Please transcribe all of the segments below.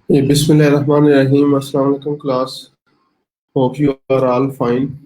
Bismillahirrahmanirrahim. Assalamu alaikum class. Hope you are all fine.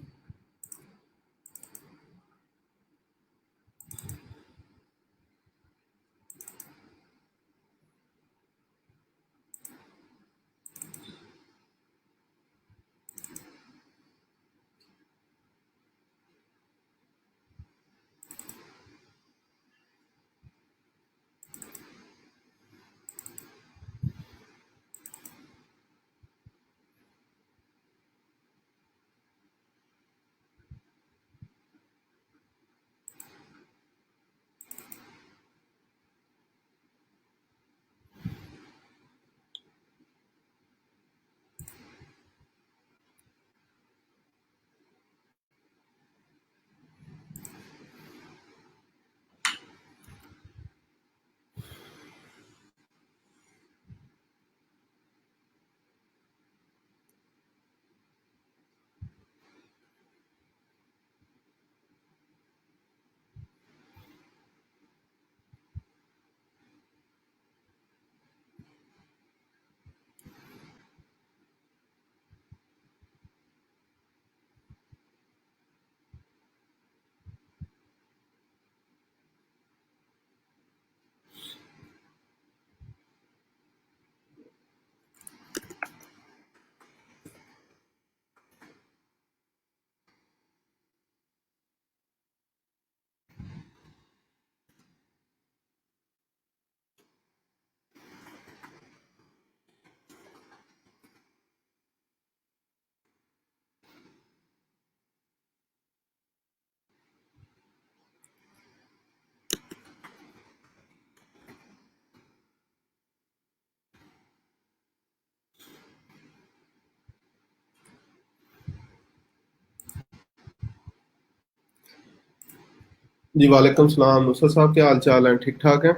जी वालेकुम सलाम। नुसरत साहब, क्या हाल चाल है? ठीक ठाक है?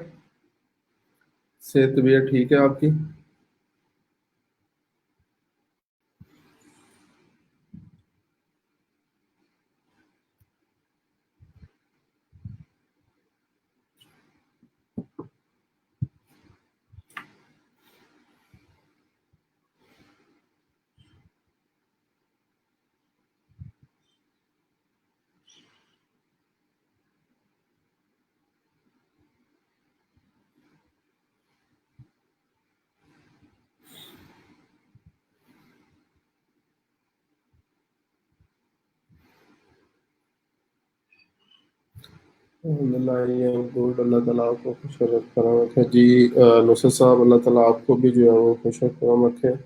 सेहत तबीयत ठीक है आपकी? अल्हम्दुलिल्लाह गुड। अल्लाह ताला आपको खुश और करम रखे जी। नुसरत साहब, अल्लाह ताला आपको भी जो है वो खुश और करम रखे।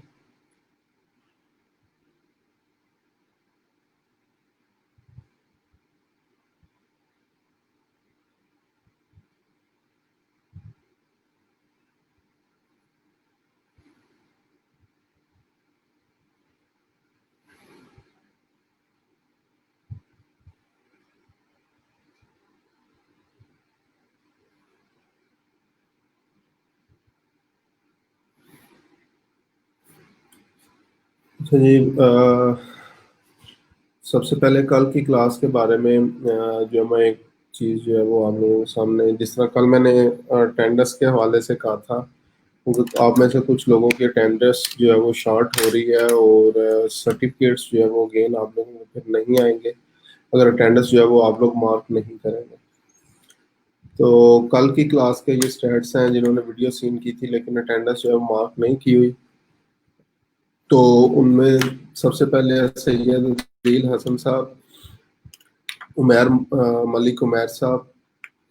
अच्छा जी, सबसे पहले कल की क्लास के बारे में जो मैं एक चीज़ जो है वो आप लोगों के सामने, जिस तरह कल मैंने अटेंडेंस के हवाले से कहा था, आप में से कुछ लोगों की अटेंडेंस जो है वो शॉर्ट हो रही है और सर्टिफिकेट्स जो है वो अगेन आप लोगों को फिर नहीं आएंगे अगर अटेंडेंस जो है वो आप लोग मार्क नहीं करेंगे। तो कल की क्लास के ये स्टूडेंट्स हैं जिन्होंने वीडियो सीन की थी लेकिन अटेंडेंस जो है वो मार्क नहीं की हुई। तो उनमें सबसे पहले सैयद अदील हसन साहब, उमैर मलिक उमैर साहब,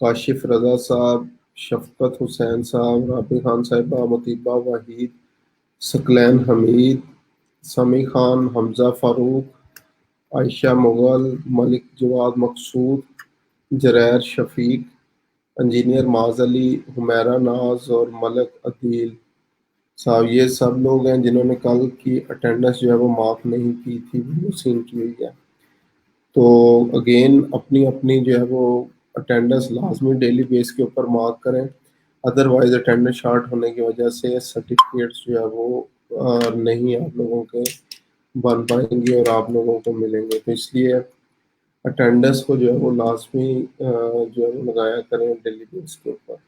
काशिफ रजा साहब, शफकत हुसैन साहब, राबी खान साहिबा, मुतीबा वाहिद, सकलैन हमीद, समी खान, हमजा फारूक, आयशा मुगल, मलिक जवाद मकसूद, जरैर शफीक, इंजीनियर माज अली, हुमैरा नाज और मलक अदील साहब, ये सब लोग हैं जिन्होंने कल की अटेंडेंस जो है वो मार्क नहीं की थी, वीडियो सीन की हुई है। तो अगेन अपनी अपनी जो है वो अटेंडेंस लाजमी डेली बेस के ऊपर मार्क करें, अदरवाइज अटेंडेंस शॉर्ट होने की वजह से सर्टिफिकेट्स जो है वो नहीं आप लोगों के बन पाएंगे और आप लोगों को मिलेंगे। तो इसलिए अटेंडेंस को जो है वो लाजमी जो है वो लगाया करें डेली बेस के ऊपर।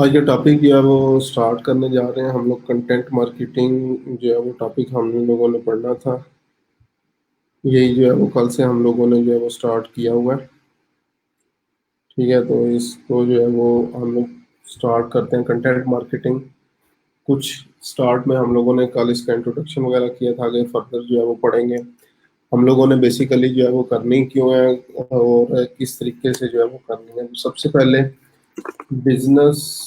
आज का टॉपिक जो है वो स्टार्ट करने जा रहे हैं हम लोग। कंटेंट मार्केटिंग जो है वो टॉपिक हम लोगों ने पढ़ना था। यही जो है वो कल से हम लोगों ने जो है वो स्टार्ट किया हुआ है। ठीक है, तो इसको जो है वो हम लोग स्टार्ट करते हैं। कंटेंट मार्केटिंग कुछ स्टार्ट में हम लोगों ने कल इसका इंट्रोडक्शन वगैरह किया था, आगे फर्दर जो है वो पढ़ेंगे हम लोगों ने। बेसिकली जो है वो करनी क्यों है और किस तरीके से जो है वो करनी है। सबसे पहले बिजनेस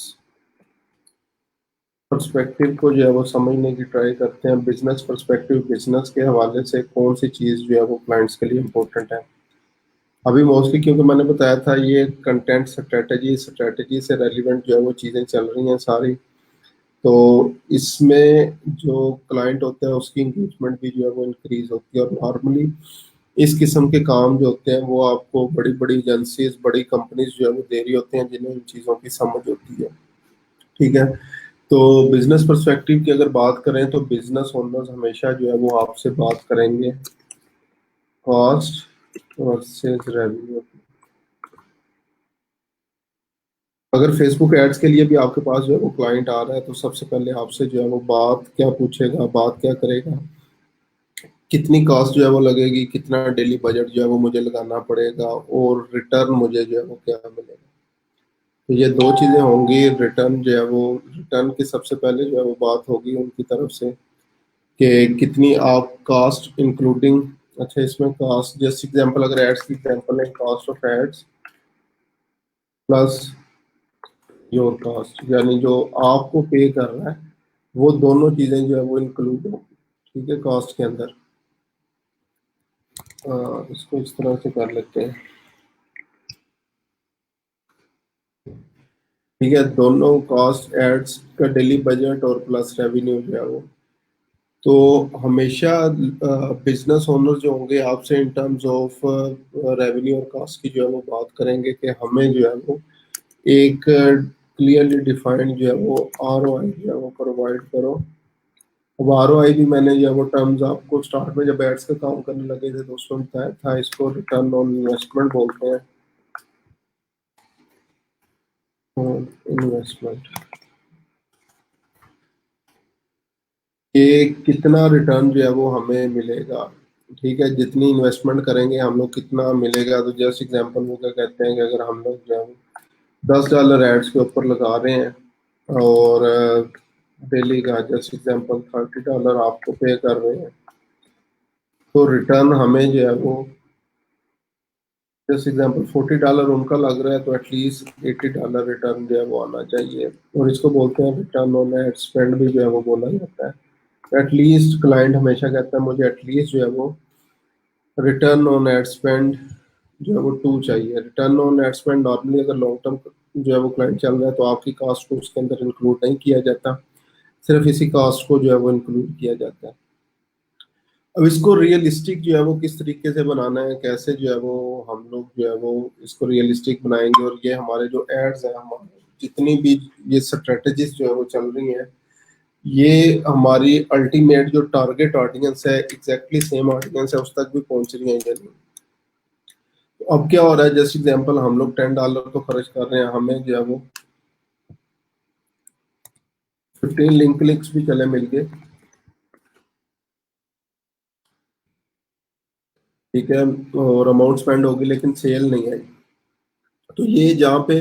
पर्सपेक्टिव को जो है वो समझने की ट्राई करते हैं। बिजनेस पर्सपेक्टिव, बिजनेस के हवाले से कौन सी चीज़ जो है वो क्लाइंट्स के लिए इम्पोर्टेंट है। अभी मोस्टली क्योंकि मैंने बताया था ये कंटेंट स्ट्रेटजी स्ट्रेटजी से रेलिवेंट जो है वो चीज़ें चल रही हैं सारी। तो इसमें जो क्लाइंट होता है उसकी इंगेजमेंट भी जो है वो इंक्रीज होती है। और नॉर्मली इस किस्म के काम जो होते हैं वो आपको बड़ी बड़ी एजेंसीज, बड़ी कंपनीज जो है वो दे रही होती हैं जिन्हें इन चीज़ों की समझ होती है। ठीक है, तो बिजनेस पर्सपेक्टिव की अगर बात करें तो बिजनेस ओनर्स हमेशा जो है वो आपसे बात करेंगे कॉस्ट वर्सेस रेवेन्यू। अगर फेसबुक एड्स के लिए भी आपके पास जो है वो क्लाइंट आ रहा है तो सबसे पहले आपसे जो है वो बात क्या पूछेगा, बात क्या करेगा, कितनी कॉस्ट जो है वो लगेगी, कितना डेली बजट जो है वो मुझे लगाना पड़ेगा और रिटर्न मुझे जो है वो क्या मिलेगा। तो ये दो चीजें होंगी। रिटर्न जो है वो, रिटर्न की सबसे पहले जो है वो बात होगी उनकी तरफ से कि कितनी आप कास्ट इंक्लूडिंग। अच्छा, इसमें कास्ट जैसे एग्जांपल, अगर एड्स की एग्जांपल है, cost of ads plus your cost, यानी जो आपको पे कर रहा है वो दोनों चीजें जो है वो इंक्लूड होंगी। ठीक है, कॉस्ट के अंदर। इसको इस तरह से कर लेते हैं। ठीक है, दोनों कॉस्ट एड्स का डेली बजट और प्लस रेवेन्यू जो है वो। तो हमेशा बिजनेस ओनर जो होंगे आपसे इन टर्म्स ऑफ रेवेन्यू और कॉस्ट की जो है वो बात करेंगे कि हमें जो है वो एक क्लियरली डिफाइंड जो है वो ROI जो है वो प्रोवाइड करो। अब ROI भी मैंने जो है वो टर्म्स आपको स्टार्ट में जब एड्स का काम करने लगे थे तो उसमें बताया था, इसको रिटर्न ऑन इन्वेस्टमेंट बोलते हैं। इन्वेस्टमेंट कि कितना रिटर्न जो है वो हमें मिलेगा। ठीक है, जितनी इन्वेस्टमेंट करेंगे हम लोग कितना मिलेगा। तो जस्ट एग्जांपल वो क्या कहते हैं कि अगर हम लोग जो है $10 एड्स के ऊपर लगा रहे हैं और डेली का जस्ट एग्जांपल $30 आपको पे कर रहे हैं, तो रिटर्न हमें जो है वो जस्ट एग्जांपल $40 उनका लग रहा है तो एटलीस्ट $80 रिटर्न जो है वो आना चाहिए। और इसको बोलते हैं रिटर्न ऑन एड स्पेंड भी जो है वो बोला जाता है। एटलीस्ट क्लाइंट हमेशा कहता है मुझे एटलीस्ट जो है वो रिटर्न ऑन एड स्पेंड जो है वो 2 चाहिए। Return on ad spend normally अगर लॉन्ग टर्म जो है वो क्लाइंट चल रहा है तो आपकी कास्ट को उसके अंदर इंक्लूड नहीं किया जाता, सिर्फ इसी कास्ट को जो है वो इंक्लूड किया जाता है। अब इसको रियलिस्टिक जो है वो किस तरीके से बनाना है, कैसे जो है वो हम लोग जो है वो इसको रियलिस्टिक बनाएंगे। और ये हमारे जो एड्स हैं, हमारे जितनी भी ये स्ट्रेटजीज जो है वो चल रही हैं, ये हमारी अल्टीमेट जो टारगेट ऑडियंस है एग्जैक्टली सेम ऑडियंस है उस तक भी पहुंच रही है या नहीं। तो अब क्या हो रहा है, जस्ट एग्जांपल हम लोग $10 तो खर्च कर रहे हैं, हमें जो है वो 15 लिंक क्लिक्स भी चले मिल गए। ठीक है, और अमाउंट स्पेंड होगी लेकिन सेल नहीं आई। तो ये जहाँ पे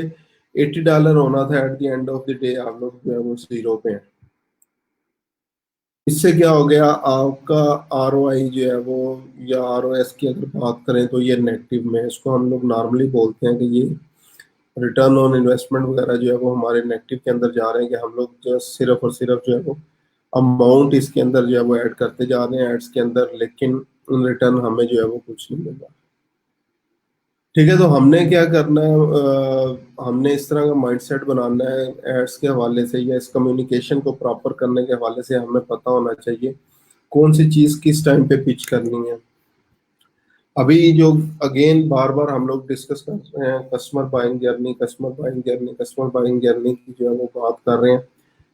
$80 होना था at the end of the day हम लोग जो है वो 0 पे हैं। इससे क्या हो गया, आपका ROI जो है वो या ROS की अगर बात करें तो ये नेगेटिव में है। इसको हम लोग नॉर्मली बोलते हैं कि ये रिटर्न ऑन इन्वेस्टमेंट वगैरह जो है वो हमारे नेगेटिव के अंदर जा रहे हैं कि हम लोग जो सिर्फ और सिर्फ जो है वो अमाउंट इसके अंदर जो है वो ऐड करते जा रहे हैं एड्स के अंदर, लेकिन इन रिटर्न हमें जो है वो कुछ नहीं मिल रहा। ठीक है, तो हमने क्या करना है, हमने इस तरह का माइंडसेट बनाना है एड्स के हवाले से या इस कम्युनिकेशन को प्रॉपर करने के हवाले से हमें पता होना चाहिए कौन सी चीज़ किस टाइम पे पिच करनी है। अभी जो अगेन बार बार हम लोग डिस्कस कर रहे हैं customer buying journey, customer buying journey, customer buying journey की जो है वो बात कर रहे हैं।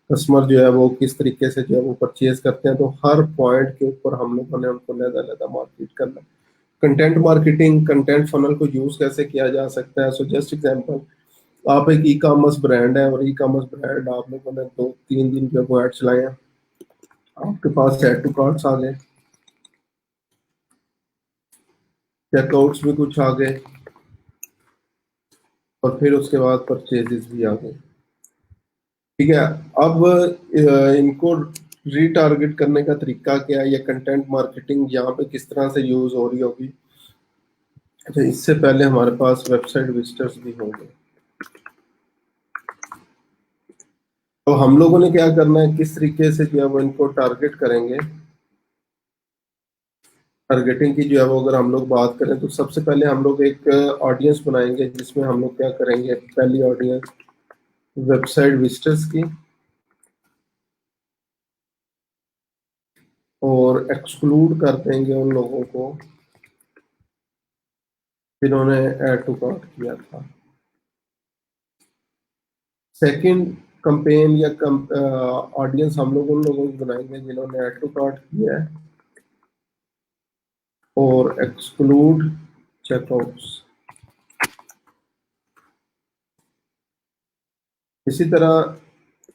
कस्टमर जो है वो किस तरीके से जो है वो परचेज करते हैं, तो हर पॉइंट के ऊपर हम लोगों ने उनको लहदा मार्केट करना। कंटेंट मार्केटिंग, कंटेंट फनल को यूज कैसे किया जा सकता है। सो जस्ट एग्जांपल, आप एक ई कॉमर्स ब्रांड है और ई कॉमर्स ब्रांड आप लोगों ने 2-3 दिन जो वो ऐड चलाए हैं, आपके पास ऐड टू कार्ट्स आ गए, चेकआउट्स भी कुछ आ गए, और फिर उसके बाद परचेजेस भी आ गए। ठीक है। अब इनको रीटारगेट करने का तरीका क्या है, या कंटेंट मार्केटिंग यहाँ पे किस तरह से यूज हो रही होगी। अच्छा, इससे पहले हमारे पास वेबसाइट विजिटर्स भी होंगे। तो हम लोगों ने क्या करना है, किस तरीके से जो है वो इनको टारगेट करेंगे। टारगेटिंग की जो है वो अगर हम लोग बात करें, तो सबसे पहले हम लोग एक ऑडियंस बनाएंगे, जिसमें हम लोग क्या करेंगे, पहली ऑडियंस वेबसाइट विजिटर्स की, और एक्सक्लूड कर देंगे उन लोगों को जिन्होंने ऐड टू कार्ट किया था। सेकंड कंपेन या ऑडियंस हम लोग उन लोगों को बनाएंगे जिन्होंने ऐड टू कार्ट किया है, और एक्सक्लूड चेकआउट्स। इसी तरह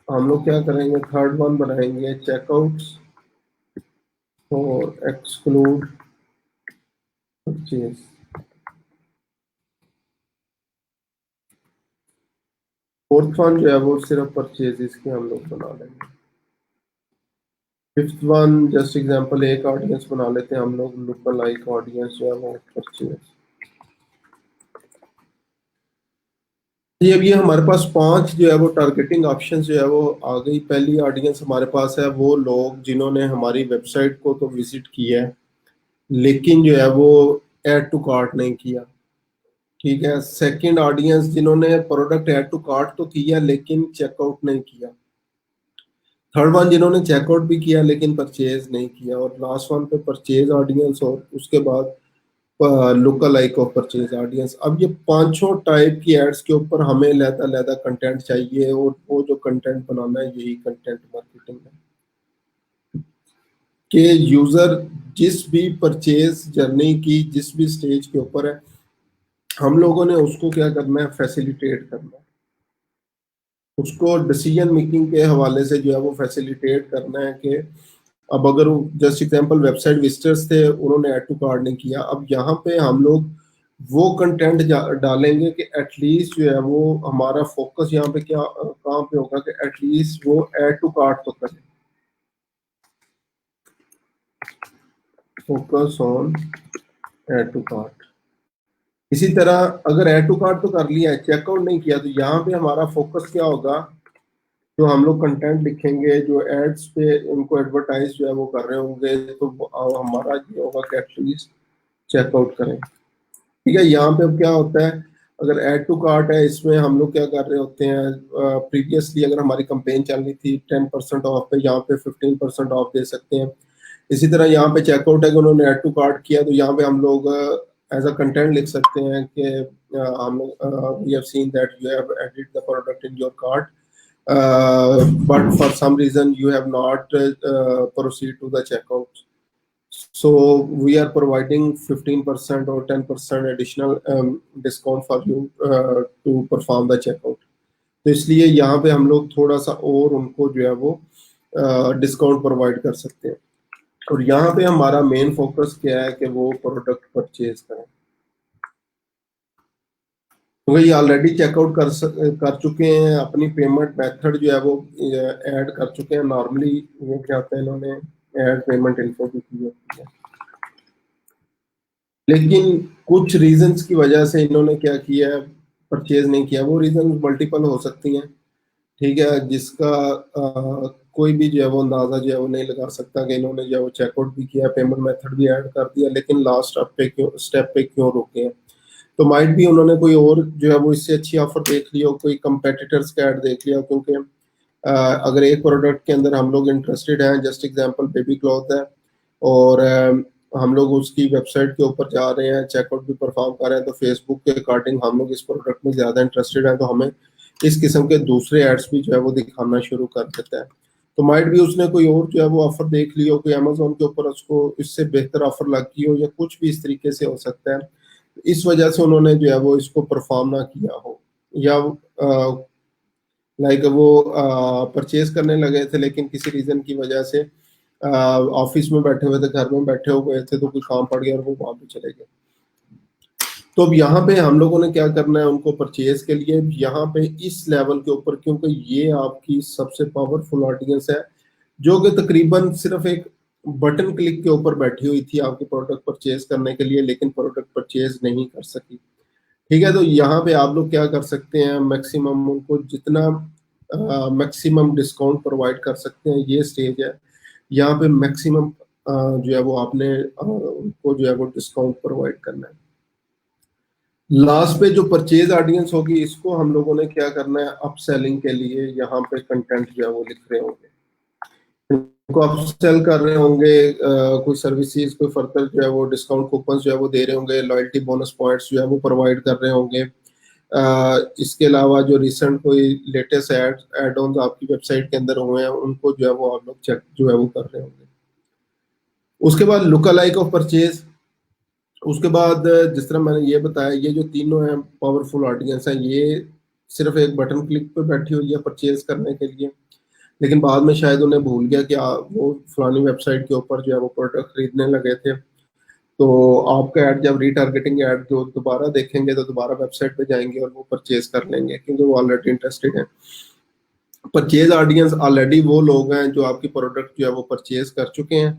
हम लोग क्या करेंगे, थर्ड वन बनाएंगे चेकआउट्स और एक्सक्लूड परचेज। फोर्थ वन जो है वो सिर्फ परचेजेस की हम लोग बना लेंगे। फिफ्थ वन जस्ट एग्जांपल एक ऑडियंस बना लेते हैं हम लोग, लुक लाइक ऑडियंस जो है वो परचेज। ये अभी हमारे पास पांच जो है वो टारगेटिंग ऑप्शन जो है वो आ गई। पहली ऑडियंस हमारे पास है वो लोग जिन्होंने हमारी वेबसाइट को तो विजिट किया है, लेकिन जो है वो ऐड टू कार्ट नहीं किया। ठीक है। सेकंड ऑडियंस जिन्होंने प्रोडक्ट ऐड टू कार्ट तो किया लेकिन चेकआउट नहीं किया। थर्ड वन जिन्होंने चेकआउट भी किया लेकिन परचेज नहीं किया। और लास्ट वन पे परचेज ऑडियंस, और उसके बाद look like of purchase audience. अब ये पांचों टाइप की एड्स के ऊपर हमें लहदा लहदा कंटेंट चाहिए, और वो जो कंटेंट बनाना है यही कंटेंट मार्केटिंग है। कि यूजर जिस भी परचेज जर्नी की जिस भी स्टेज के ऊपर है, हम लोगों ने उसको क्या करना है, फैसिलिटेट करना है। उसको डिसीजन मेकिंग के हवाले से जो है वो फैसिलिटेट करना है। कि अब अगर जस्ट एग्जांपल वेबसाइट विजिटर्स थे, उन्होंने ऐड टू कार्ट नहीं किया, अब यहाँ पे हम लोग वो कंटेंट डालेंगे कि एटलीस्ट जो है वो हमारा फोकस यहाँ पे क्या कहाँ पे होगा, कि एटलीस्ट वो ऐड टू कार्ट तो करें। Focus on add to cart. इसी तरह अगर ऐड टू कार्ट तो कर लिया है, चेकआउट नहीं किया, तो यहाँ पे हमारा फोकस क्या होगा, जो हम लोग कंटेंट लिखेंगे, जो एड्स पे उनको एडवर्टाइज जो है वो कर रहे होंगे, तो हमारा ये होगा कि एटलीस्ट चेकआउट करें। ठीक है। यहाँ पे अब क्या होता है, अगर ऐड टू कार्ट है, इसमें हम लोग क्या कर रहे होते हैं, प्रीवियसली अगर हमारी कंपेन चल रही थी 10% ऑफ पे, यहाँ पे 15% ऑफ दे सकते हैं। इसी तरह यहाँ पे चेकआउट है कि उन्होंने ऐड टू कार्ट किया, तो यहाँ पे हम लोग एज अ कंटेंट लिख सकते हैं कि हम लोग we have seen that you have added the product in your cart, but for some reason you have not proceed to the checkout, so we are providing 15% or 10% additional discount for you to perform the checkout। तो इसलिए यहाँ पे हम लोग थोड़ा सा और उनको जो है वो डिस्काउंट प्रोवाइड कर सकते हैं। और यहाँ पे हमारा मेन फोकस क्या है, कि वो प्रोडक्ट परचेज करें। तो ये ऑलरेडी चेकआउट कर चुके हैं, अपनी पेमेंट मेथड जो है वो ऐड कर चुके हैं। नॉर्मली ये क्या होता है, इन्होंने ऐड पेमेंट इन्फो भी की होती है, लेकिन कुछ रीजंस की वजह से इन्होंने क्या किया है, परचेज नहीं किया। वो रीजन मल्टीपल हो सकती हैं। ठीक है। जिसका कोई भी जो है वो अंदाजा जो है वो नहीं लगा सकता कि इन्होंने जो है वो चेकआउट भी किया, पेमेंट मेथड भी ऐड कर दिया, लेकिन लास्ट स्टेप पे क्यों रुके हैं। तो माइट भी उन्होंने कोई और जो है वो इससे अच्छी ऑफर देख ली हो, कोई कंपेटिटर्स का ऐड देख लिया हो। क्योंकि अगर एक प्रोडक्ट के अंदर हम लोग इंटरेस्टेड हैं, जस्ट एग्जांपल बेबी क्लॉथ है, और हम लोग उसकी वेबसाइट के ऊपर जा रहे हैं, चेकआउट भी परफॉर्म कर रहे हैं, तो फेसबुक के अकॉर्डिंग हम लोग इस प्रोडक्ट में ज़्यादा इंटरेस्टेड हैं, तो हमें इस किस्म के दूसरे एड्स भी जो है वो दिखाना शुरू कर देता है। तो माइट भी उसने कोई और जो है वो ऑफर देख ली हो, कोई अमेजोन के ऊपर उसको इससे बेहतर ऑफर लगी हो, या कुछ भी इस तरीके से हो सकता है। इस वजह से उन्होंने जो है वो इसको परफॉर्म ना किया हो। या लाइक वो परचेज करने लगे थे, लेकिन किसी रीजन की वजह से ऑफिस में बैठे हुए थे, घर में बैठे हुए थे, तो कोई काम पड़ गया और वो वहां पे चले गए। तो अब यहाँ पे हम लोगों ने क्या करना है उनको परचेज के लिए, यहाँ पे इस लेवल के ऊपर, क्योंकि ये आपकी सबसे पावरफुल ऑडियंस है जो कि तकरीबन सिर्फ एक बटन क्लिक के ऊपर बैठी हुई थी आपके प्रोडक्ट परचेज करने के लिए, लेकिन प्रोडक्ट परचेज नहीं कर सकी। ठीक है, तो यहाँ पे आप लोग क्या कर सकते हैं, मैक्सिमम उनको जितना मैक्सिमम डिस्काउंट प्रोवाइड कर सकते हैं, ये स्टेज है। यहाँ पे मैक्सिमम जो है वो आपने उनको जो है वो डिस्काउंट प्रोवाइड करना है। लास्ट पे जो परचेज ऑडियंस होगी, इसको हम लोगों ने क्या करना है, अपसेलिंग के लिए यहाँ पे कंटेंट जो है वो लिख रहे होंगे, उनको अपसेल कर रहे होंगे, कोई सर्विसेज, कोई फर्दर जो है वो डिस्काउंट कूपन जो है वो दे रहे होंगे, लॉयल्टी बोनस पॉइंट्स जो है वो प्रोवाइड कर रहे होंगे। इसके अलावा जो रिसेंट कोई लेटेस्ट एड ऑन आपकी वेबसाइट के अंदर हुए हैं, उनको जो है वो आप लोग चेक जो है वो कर रहे होंगे। उसके बाद लुक अलाइक ऑफ परचेज। उसके बाद जिस तरह मैंने ये बताया, ये जो तीनों हैं पावरफुल ऑडियंस हैं, ये सिर्फ एक बटन क्लिक पे बैठी हुई है परचेज करने के लिए, लेकिन बाद में शायद उन्हें भूल गया कि वो फलानी वेबसाइट के ऊपर जो है वो प्रोडक्ट खरीदने लगे थे। तो आपका ऐड जब रीटारगेटिंग ऐड जो दोबारा देखेंगे, तो दोबारा वेबसाइट पे जाएंगे और वो परचेज कर लेंगे, क्योंकि वो ऑलरेडी इंटरेस्टेड है। परचेज ऑडियंस ऑलरेडी वो लोग हैं जो आपकी प्रोडक्ट जो है वो परचेज कर चुके हैं।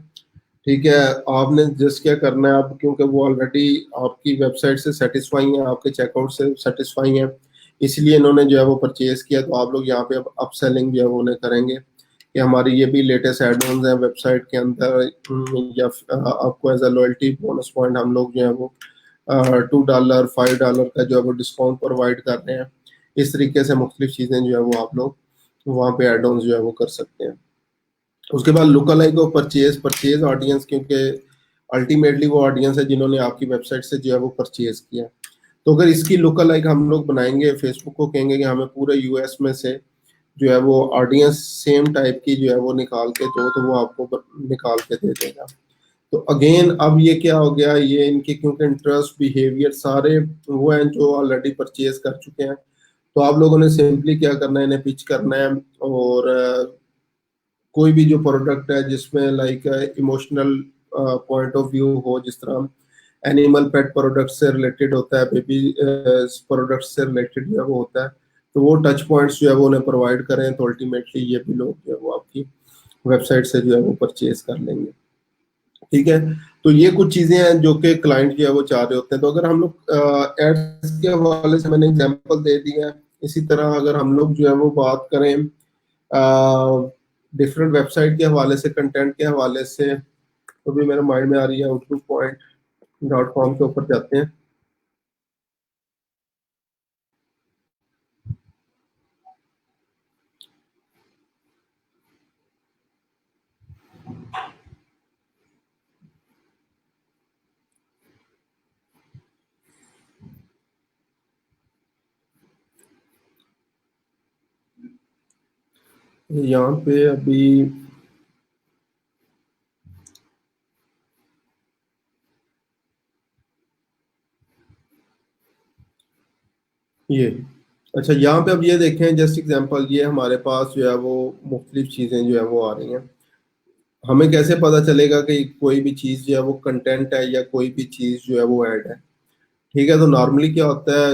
ठीक है, आपने जस्ट क्या करना है, आप क्योंकि वो ऑलरेडी आपकी वेबसाइट से सेटिस्फाई है, आपके चेकआउट से सेटिस्फाई है, इसलिए इन्होंने जो है वो परचेज किया। तो आप लोग यहाँ पे अब अपसेलिंग जो है वो उन्हें करेंगे कि हमारी ये भी लेटेस्ट एड ऑन है वेबसाइट के अंदर, या आपको as a loyalty bonus point हम लोग जो है वो $2 $5 का जो है वो डिस्काउंट प्रोवाइड कर रहे हैं। इस तरीके से मुख्तलिफ चीज़ें जो है वो आप लोग वहाँ पे एड ऑन जो है वो कर सकते हैं। उसके बाद लुक अलाइक और परचेज ऑडियंस, क्योंकि अल्टीमेटली वो ऑडियंस है जिन्होंने आपकी वेबसाइट से जो है वो परचेज किया। तो अगर इसकी लुक अलाइक हम लोग बनाएंगे, फेसबुक को कहेंगे कि हमें पूरे यूएस में से जो है वो ऑडियंस सेम टाइप की जो है वो निकाल के दो, तो वो आपको निकाल के दे देगा। तो अगेन अब ये क्या हो गया, ये इनके क्योंकि इंटरेस्ट बिहेवियर सारे वो हैं जो ऑलरेडी परचेज कर चुके हैं। तो आप लोगों ने सिंपली क्या करना है, इन्हें पिच करना है, और कोई भी जो प्रोडक्ट है जिसमें like emotional point of view हो, जिस तरह एनिमल पेट प्रोडक्ट से रिलेटेड होता है, बेबी प्रोडक्ट से रिलेटेड जो है वो होता है, तो वो टच पॉइंट्स जो है वो उन्हें प्रोवाइड करें, तो अल्टीमेटली ये भी लोग जो है वो आपकी वेबसाइट से जो है वो परचेज कर लेंगे। ठीक है, तो ये कुछ चीजें हैं जो कि क्लाइंट जो है वो चाह रहे होते हैं। तो अगर हम लोग एड्स के हवाले से मैंने एग्जांपल दे दिया है, इसी तरह अगर हम लोग जो है वो बात करें डिफरेंट वेबसाइट के हवाले से, कंटेंट के हवाले से, तो भी मेरे माइंड में आ रही है, outlook.com के ऊपर जाते हैं। यहाँ पे अभी ये, अच्छा यहाँ पे अब ये देखें, जस्ट एग्जांपल, ये हमारे पास जो है वो मुख्तलिफ चीज़ें जो है वो आ रही हैं। हमें कैसे पता चलेगा कि कोई भी चीज़ जो है वो कंटेंट है या कोई भी चीज़ जो है वो ऐड है? ठीक है, तो नॉर्मली क्या होता है,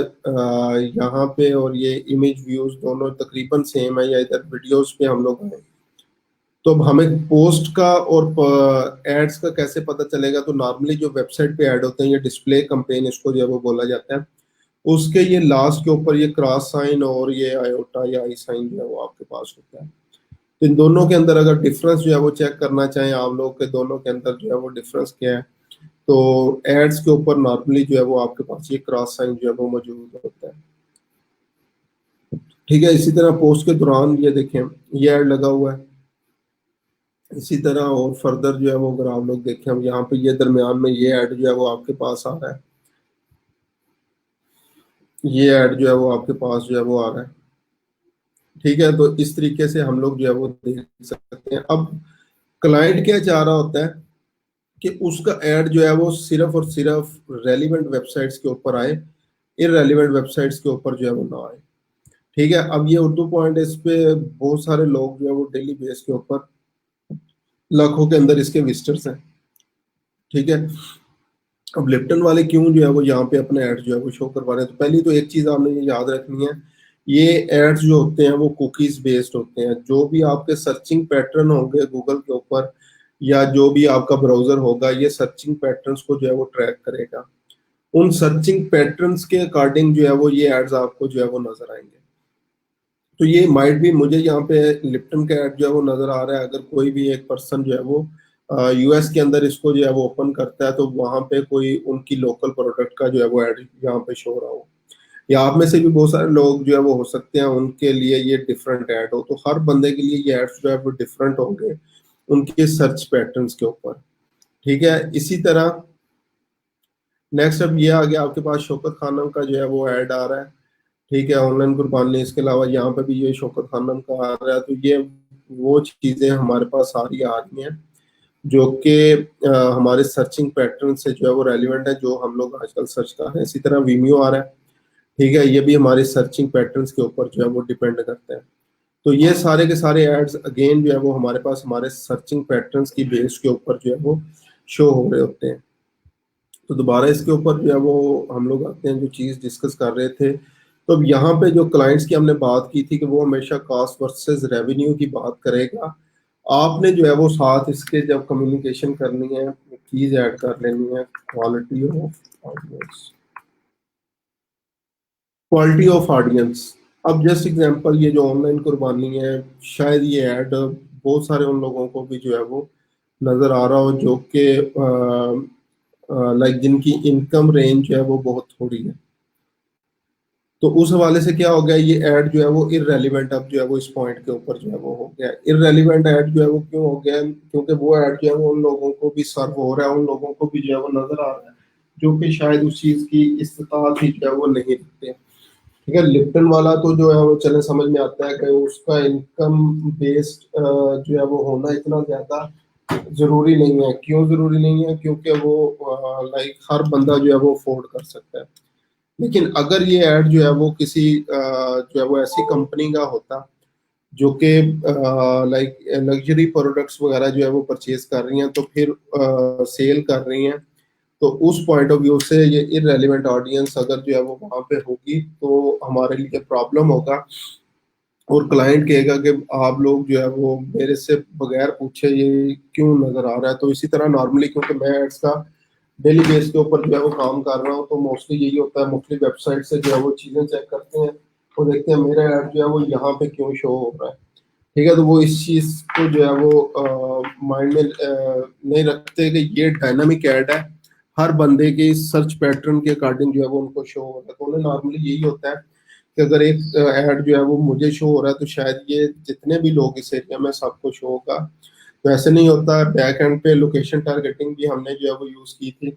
यहाँ पे और ये इमेज व्यूज दोनों तकरीबन सेम है, या इधर वीडियोस पे हम लोग हैं। तो अब हमें पोस्ट का और एड्स का कैसे पता चलेगा? तो नॉर्मली जो वेबसाइट पे ऐड होते हैं, ये डिस्प्ले कैंपेन इसको जो है वो बोला जाता है, उसके ये लास्ट के ऊपर ये क्रॉस साइन और ये आयोटा या आई साइन जो है वो आपके पास होता है। तो इन दोनों के अंदर अगर डिफरेंस जो है वो चेक करना चाहें आप लोग के, दोनों के अंदर जो है वो डिफरेंस क्या है, तो एड्स के ऊपर नॉर्मली जो है वो आपके पास ये क्रॉस साइन जो है वो मौजूद होता है। ठीक है, इसी तरह पोस्ट के दौरान ये देखें, ये ऐड लगा हुआ है। इसी तरह और फर्दर जो है वो अगर आप लोग देखें, हम यहाँ पे ये दरमियान में ये ऐड जो है वो आपके पास आ रहा है, ये ऐड जो है वो आपके पास जो है वो आ रहा है। ठीक है, तो इस तरीके से हम लोग जो है वो देख सकते हैं। अब क्लाइंट क्या चाह रहा होता है कि उसका ऐड जो है वो सिर्फ और सिर्फ रेलिवेंट वेबसाइट्स के ऊपर आए, इररेलिवेंट वेबसाइट्स के ऊपर जो है वो ना आए। ठीक है, अब ये उर्दू पॉइंट, इस पे बहुत सारे लोग जो है वो डेली बेस के ऊपर लाखों के अंदर इसके विजिटर्स हैं। ठीक है, अब लिप्टन वाले क्यों जो है वो यहाँ पे अपने एड्स जो है वो शो करवा रहे हैं, तो पहली तो एक चीज आपने ये याद रखनी है, ये एड्स जो होते हैं वो कुकीज बेस्ड होते हैं। जो भी आपके सर्चिंग पैटर्न होंगे गूगल के ऊपर, या जो भी आपका ब्राउजर होगा, ये सर्चिंग पैटर्न्स को जो है वो ट्रैक करेगा। उन सर्चिंग पैटर्न्स के अकॉर्डिंग जो है वो ये एड्स आपको जो है वो नजर आएंगे। तो ये माइट भी, मुझे यहाँ पे लिप्टन का ऐड जो है वो नजर आ रहा है, अगर कोई भी एक पर्सन जो है वो यूएस के अंदर इसको जो है वो ओपन करता है, तो वहां पे कोई उनकी लोकल प्रोडक्ट का जो है वो ऐड यहाँ पे शो हो रहा हो, या आप में से भी बहुत सारे लोग जो है वो हो सकते हैं उनके लिए ये डिफरेंट ऐड हो, तो हर बंदे के लिए ये एड्स जो है वो डिफरेंट होंगे उनके सर्च पैटर्न्स के ऊपर। ठीक है, इसी तरह नेक्स्ट अब ये आ गया आपके पास शौकत खानम का जो है वो ऐड आ रहा है। ठीक है, ऑनलाइन कुर्बानी, इसके अलावा यहाँ पे भी ये शौकत खानम का आ रहा है। तो ये वो चीजें हमारे पास सारी आ रही हैं जो कि हमारे सर्चिंग पैटर्न से जो है वो रेलिवेंट है, जो हम लोग आजकल सर्च कर रहे हैं। इसी तरह वीमियो आ रहा है। ठीक है, ये भी हमारे सर्चिंग पैटर्न्स के ऊपर जो है वो डिपेंड करते हैं। तो ये सारे के सारे एड्स अगेन जो है वो हमारे पास हमारे सर्चिंग पैटर्न्स की बेस के ऊपर जो है वो शो हो रहे होते हैं। तो दोबारा इसके ऊपर जो है वो हम लोग आते हैं जो चीज़ डिस्कस कर रहे थे। तो अब यहाँ पे जो क्लाइंट्स की हमने बात की थी कि वो हमेशा कॉस्ट वर्सेस रेवेन्यू की बात करेगा। आपने जो है वो साथ इसके जब कम्युनिकेशन करनी है, चीज़ ऐड कर लेनी है, quality of audience. Quality of audience, अब जस्ट एग्जांपल ये जो ऑनलाइन कुर्बानी है, शायद ये ऐड बहुत सारे उन लोगों को भी जो है वो नज़र आ रहा हो जो कि लाइक जिनकी इनकम रेंज जो है वो बहुत थोड़ी है। तो उस हवाले से क्या हो गया, ये ऐड जो है वो इररेलेवेंट अब जो है वो इस पॉइंट के ऊपर जो है वो हो गया। इररेलेवेंट ऐड जो है वो क्यों हो गया, क्योंकि वो ऐड जो है वो उन लोगों को भी सर्व हो रहा है, उन लोगों को भी जो है वो नजर आ रहा है जो कि शायद उस चीज की इस्तेताअत ही जो है वो नहीं रखते। ठीक है, लिप्टन वाला तो जो है वो चले समझ में आता है कि उसका इनकम बेस्ड जो है वो होना इतना ज्यादा जरूरी नहीं है। क्यों जरूरी नहीं है, क्योंकि वो लाइक हर बंदा जो है वो अफोर्ड कर सकता है। लेकिन अगर ये ऐड जो है वो किसी जो है वो ऐसी कंपनी का होता जो कि लाइक लग्जरी प्रोडक्ट्स वगैरह जो है वो परचेज कर रही हैं, तो फिर सेल कर रही हैं, तो उस पॉइंट ऑफ व्यू से ये इररेलेवेंट ऑडियंस अगर जो है वो वहां पे होगी तो हमारे लिए प्रॉब्लम होगा। और क्लाइंट कहेगा कि आप लोग जो है वो मेरे से बगैर पूछे ये क्यों नजर आ रहा है। तो इसी तरह नॉर्मली, क्योंकि मैं एड्स का डेली बेस के ऊपर जो है वो काम कर रहा हूँ, तो मोस्टली यही होता है, मुख्तलिफ वेबसाइट से जो है वो चीज़ें चेक करते हैं और देखते हैं मेरा ऐड जो है वो यहाँ पे क्यों शो हो रहा है। ठीक है, तो वो इस चीज़ को जो है वो माइंड में नहीं रखते कि ये डायनामिक ऐड है, हर बंदे के सर्च पैटर्न के अकॉर्डिंग जो है वो उनको शो हो रहा है। तो उन्हें नॉर्मली यही होता है कि अगर एक ऐड जो है वो मुझे शो हो रहा है, तो शायद ये जितने भी लोग इस एरिया में सबको शो होगा। तो ऐसे नहीं होता। बैक एंड पे लोकेशन टारगेटिंग भी हमने जो है वो यूज़ की थी।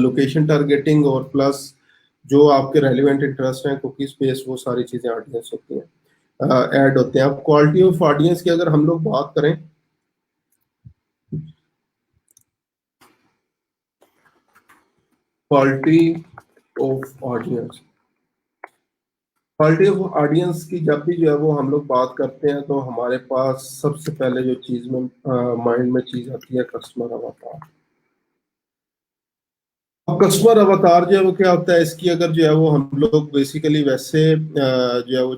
लोकेशन टारगेटिंग और प्लस जो आपके रेलिवेंट इंटरेस्ट हैं, कुकी स्पेस, वो सारी चीज़ें ऑडियंस होती हैं, ऐड होते हैं। अब क्वालिटी ऑफ ऑडियंस की अगर हम लोग बात करें, quality of audience, quality of audience की जब भी जो है वो हम लोग बात करते हैं, तो हमारे पास सबसे पहले जो चीज़ में माइंड में चीज़ आती है, कस्टमर अवतार। अब कस्टमर अवतार जो है वो क्या होता है, इसकी अगर जो है वो हम लोग बेसिकली वैसे जो है वो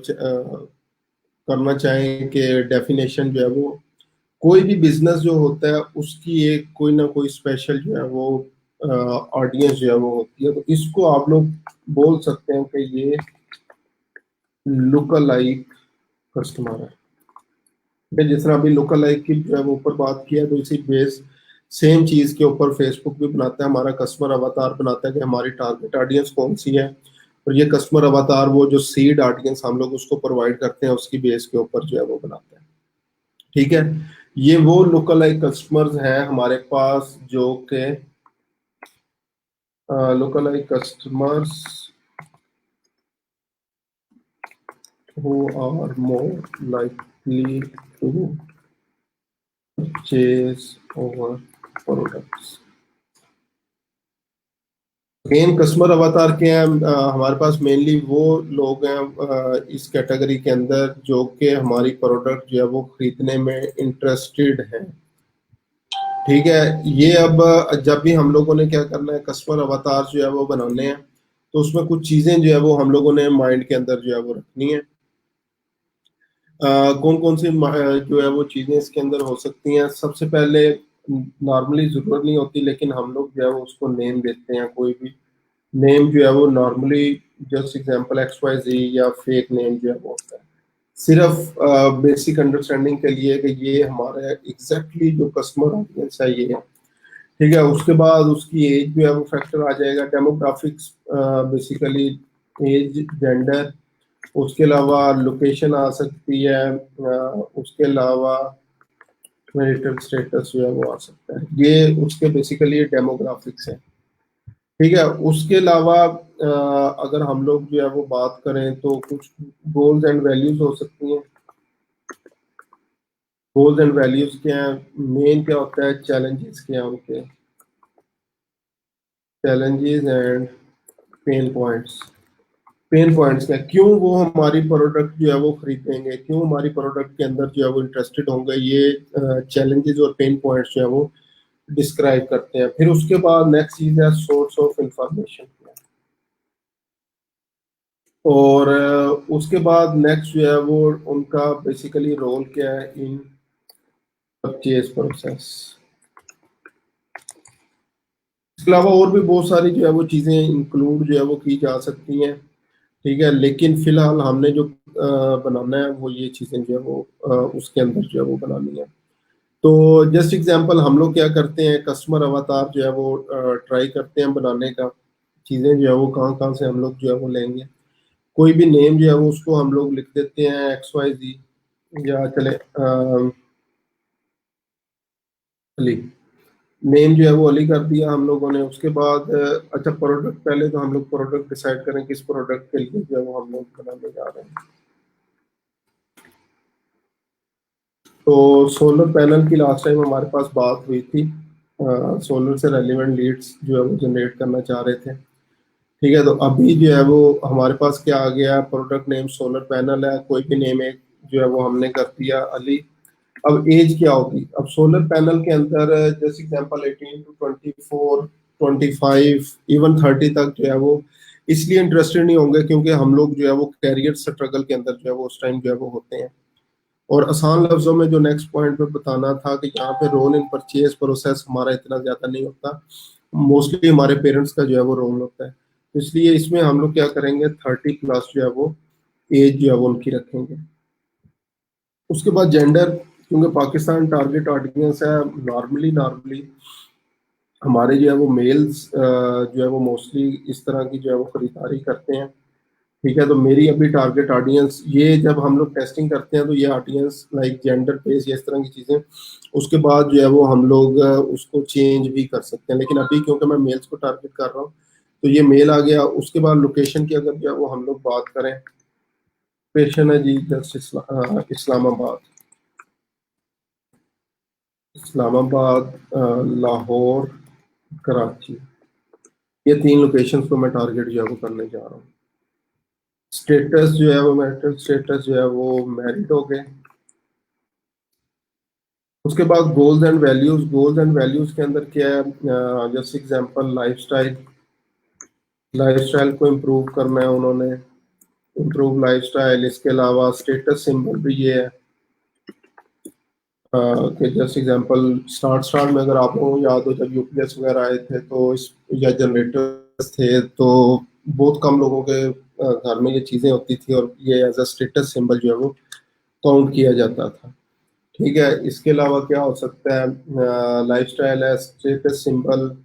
करना चाहें कि डेफिनेशन जो है वो, कोई भी बिजनेस जो होता है उसकी एक कोई ना कोई स्पेशल जो है वो ऑडियंस जो है वो होती है। तो इसको आप लोग बोल सकते हैं कि ये लुक अलाइक कस्टमर है। ठीक है, जिस तरह अभी लुक अलाइक की जो है वो ऊपर बात किया, तो इसी बेस सेम चीज के ऊपर फेसबुक भी बनाता है, हमारा कस्टमर अवतार बनाता है कि हमारी टारगेट ऑडियंस कौन सी है। और ये कस्टमर अवतार वो जो सीड ऑडियंस हम लोग उसको प्रोवाइड करते हैं, उसकी बेस के ऊपर जो है वो बनाते हैं। ठीक है, ये वो लुक अलाइक कस्टमर्स हैं हमारे पास जो कि look alike customers who are more likely to purchase our products। Main customer अवतार के हैं, हमारे पास मेनली वो लोग हैं इस कैटेगरी के अंदर जो कि हमारी प्रोडक्ट जो है वो खरीदने में इंटरेस्टेड हैं। ठीक है, ये अब जब भी हम लोगों ने क्या करना है, कस्टमर अवतार जो है वो बनाने हैं, तो उसमें कुछ चीजें जो है वो हम लोगों ने माइंड के अंदर जो है वो रखनी है। कौन कौन सी जो है वो चीजें इसके अंदर हो सकती हैं। सबसे पहले, नॉर्मली जरूरत नहीं होती लेकिन हम लोग जो है वो उसको नेम देते हैं। कोई भी नेम जो है वो normally, just example X Y Z या फेक नेम जो है वो होता है, सिर्फ बेसिक अंडरस्टैंडिंग के लिए कि ये हमारा एग्जैक्टली जो कस्टमर ऑडियंस है ये है। ठीक है, उसके बाद उसकी एज जो है वो फैक्टर आ जाएगा, डेमोग्राफिक्स, बेसिकली एज, जेंडर। उसके अलावा लोकेशन आ सकती है, उसके अलावा मैरिटल स्टेटस जो है वो आ सकता है। ये उसके बेसिकली डेमोग्राफिक्स है। ठीक है, उसके अलावा अगर हम लोग जो है वो बात करें तो कुछ गोल्स एंड वैल्यूज हो सकती हैं। गोल्स एंड वैल्यूज क्या है, मेन क्या होता है, चैलेंजेस क्या है उनके, challenges and pen points. Pen points क्या, क्यों वो हमारी प्रोडक्ट जो है वो खरीदेंगे, क्यों हमारी प्रोडक्ट के अंदर जो है वो इंटरेस्टेड होंगे, ये चैलेंजेस और पेन पॉइंट्स जो है वो डिस्क्राइब करते हैं। फिर उसके बाद नेक्स्ट चीज है सोर्स ऑफ इंफॉर्मेशन। और उसके बाद नेक्स्ट जो है वो उनका बेसिकली रोल क्या है इन परचेज प्रोसेस। इसके अलावा और भी बहुत सारी जो है वो चीज़ें इंक्लूड जो है वो की जा सकती हैं। ठीक है, लेकिन फिलहाल हमने जो बनाना है वो ये चीज़ें जो है वो उसके अंदर जो है वो बनानी है। तो जस्ट एग्जांपल, हम लोग क्या करते हैं, कस्टमर अवतार जो है वो ट्राई करते हैं बनाने का। चीज़ें जो है वो कहाँ कहाँ से हम लोग जो है वो लेंगे। कोई भी नेम जो है वो उसको हम लोग लिख देते हैं एक्स वाई जी, या चले अली। नेम जो है वो अली कर दिया हम लोगों ने। उसके बाद अच्छा, प्रोडक्ट, पहले तो हम लोग प्रोडक्ट डिसाइड करें किस प्रोडक्ट के लिए जो है वो हम लोग बनाने जा रहे हैं। तो सोलर पैनल की लास्ट टाइम हमारे पास बात हुई थी। सोलर से रेलिवेंट लीड्स जो है वो जनरेट करना चाह रहे थे। ठीक है, तो अभी जो है वो हमारे पास क्या आ गया, प्रोडक्ट नेम सोलर पैनल है, कोई भी नेम एक जो है वो हमने कर दिया अली। अब एज क्या होगी, अब सोलर पैनल के अंदर जैसे एग्जांपल 18 to 24, 25, इवन 30 तक जो है वो इसलिए इंटरेस्टेड नहीं होंगे क्योंकि हम लोग जो है वो कैरियर स्ट्रगल के अंदर जो है वो उस टाइम जो है वो होते हैं। और आसान लफ्जों में जो नेक्स्ट पॉइंट पे बताना था कि यहाँ पे रोल इन परचेज प्रोसेस हमारा इतना ज्यादा नहीं होता, मोस्टली हमारे पेरेंट्स का जो है वो रोल होता है। तो इसलिए इसमें हम लोग क्या करेंगे, 30+ जो है वो एज जो है वो उनकी रखेंगे। उसके बाद जेंडर, क्योंकि पाकिस्तान टारगेट ऑडियंस है, नॉर्मली नॉर्मली हमारे जो है वो मेल्स जो है वो मोस्टली इस तरह की जो है वो खरीदारी करते हैं। ठीक है, तो मेरी अभी टारगेट ऑडियंस, ये जब हम लोग टेस्टिंग करते हैं तो ये ऑडियंस लाइक जेंडर बेस या इस तरह की चीज़ें, उसके बाद जो है वो हम लोग उसको चेंज भी कर सकते हैं। लेकिन अभी क्योंकि मैं मेल्स को टारगेट कर रहा हूँ तो ये मेल आ गया। उसके बाद लोकेशन की अगर जो है वो हम लोग बात करें, लोकेशन है जी जस्ट इस्लामाबाद, इस्लामाबाद, लाहौर, कराची, ये 3 लोकेशंस को मैं टारगेट जो है वो करने जा रहा हूँ। स्टेटस जो है वो, मैरिटल स्टेटस जो है वो मैरिड हो गए। उसके बाद goals and values, goals and values के अंदर क्या है, जैसे एग्जांपल लाइफस्टाइल, लाइफस्टाइल को इम्प्रूव करना है उन्होंने, इम्प्रूव लाइफस्टाइल। इसके अलावा स्टेटस सिंबल भी ये है कि जैसे एग्जांपल, स्टार्ट स्टार्ट में अगर आपको याद हो जब यूपीएस वगैरह आए थे तो इस, या जनरेटर्स थे तो बहुत कम लोगों के घर में ये चीज़ें होती थी और ये एज अ स्टेटस सिंबल जो है वो काउंट किया जाता था। ठीक है, इसके अलावा क्या हो सकता है, लाइफस्टाइल है, स्टेटस सिंबल।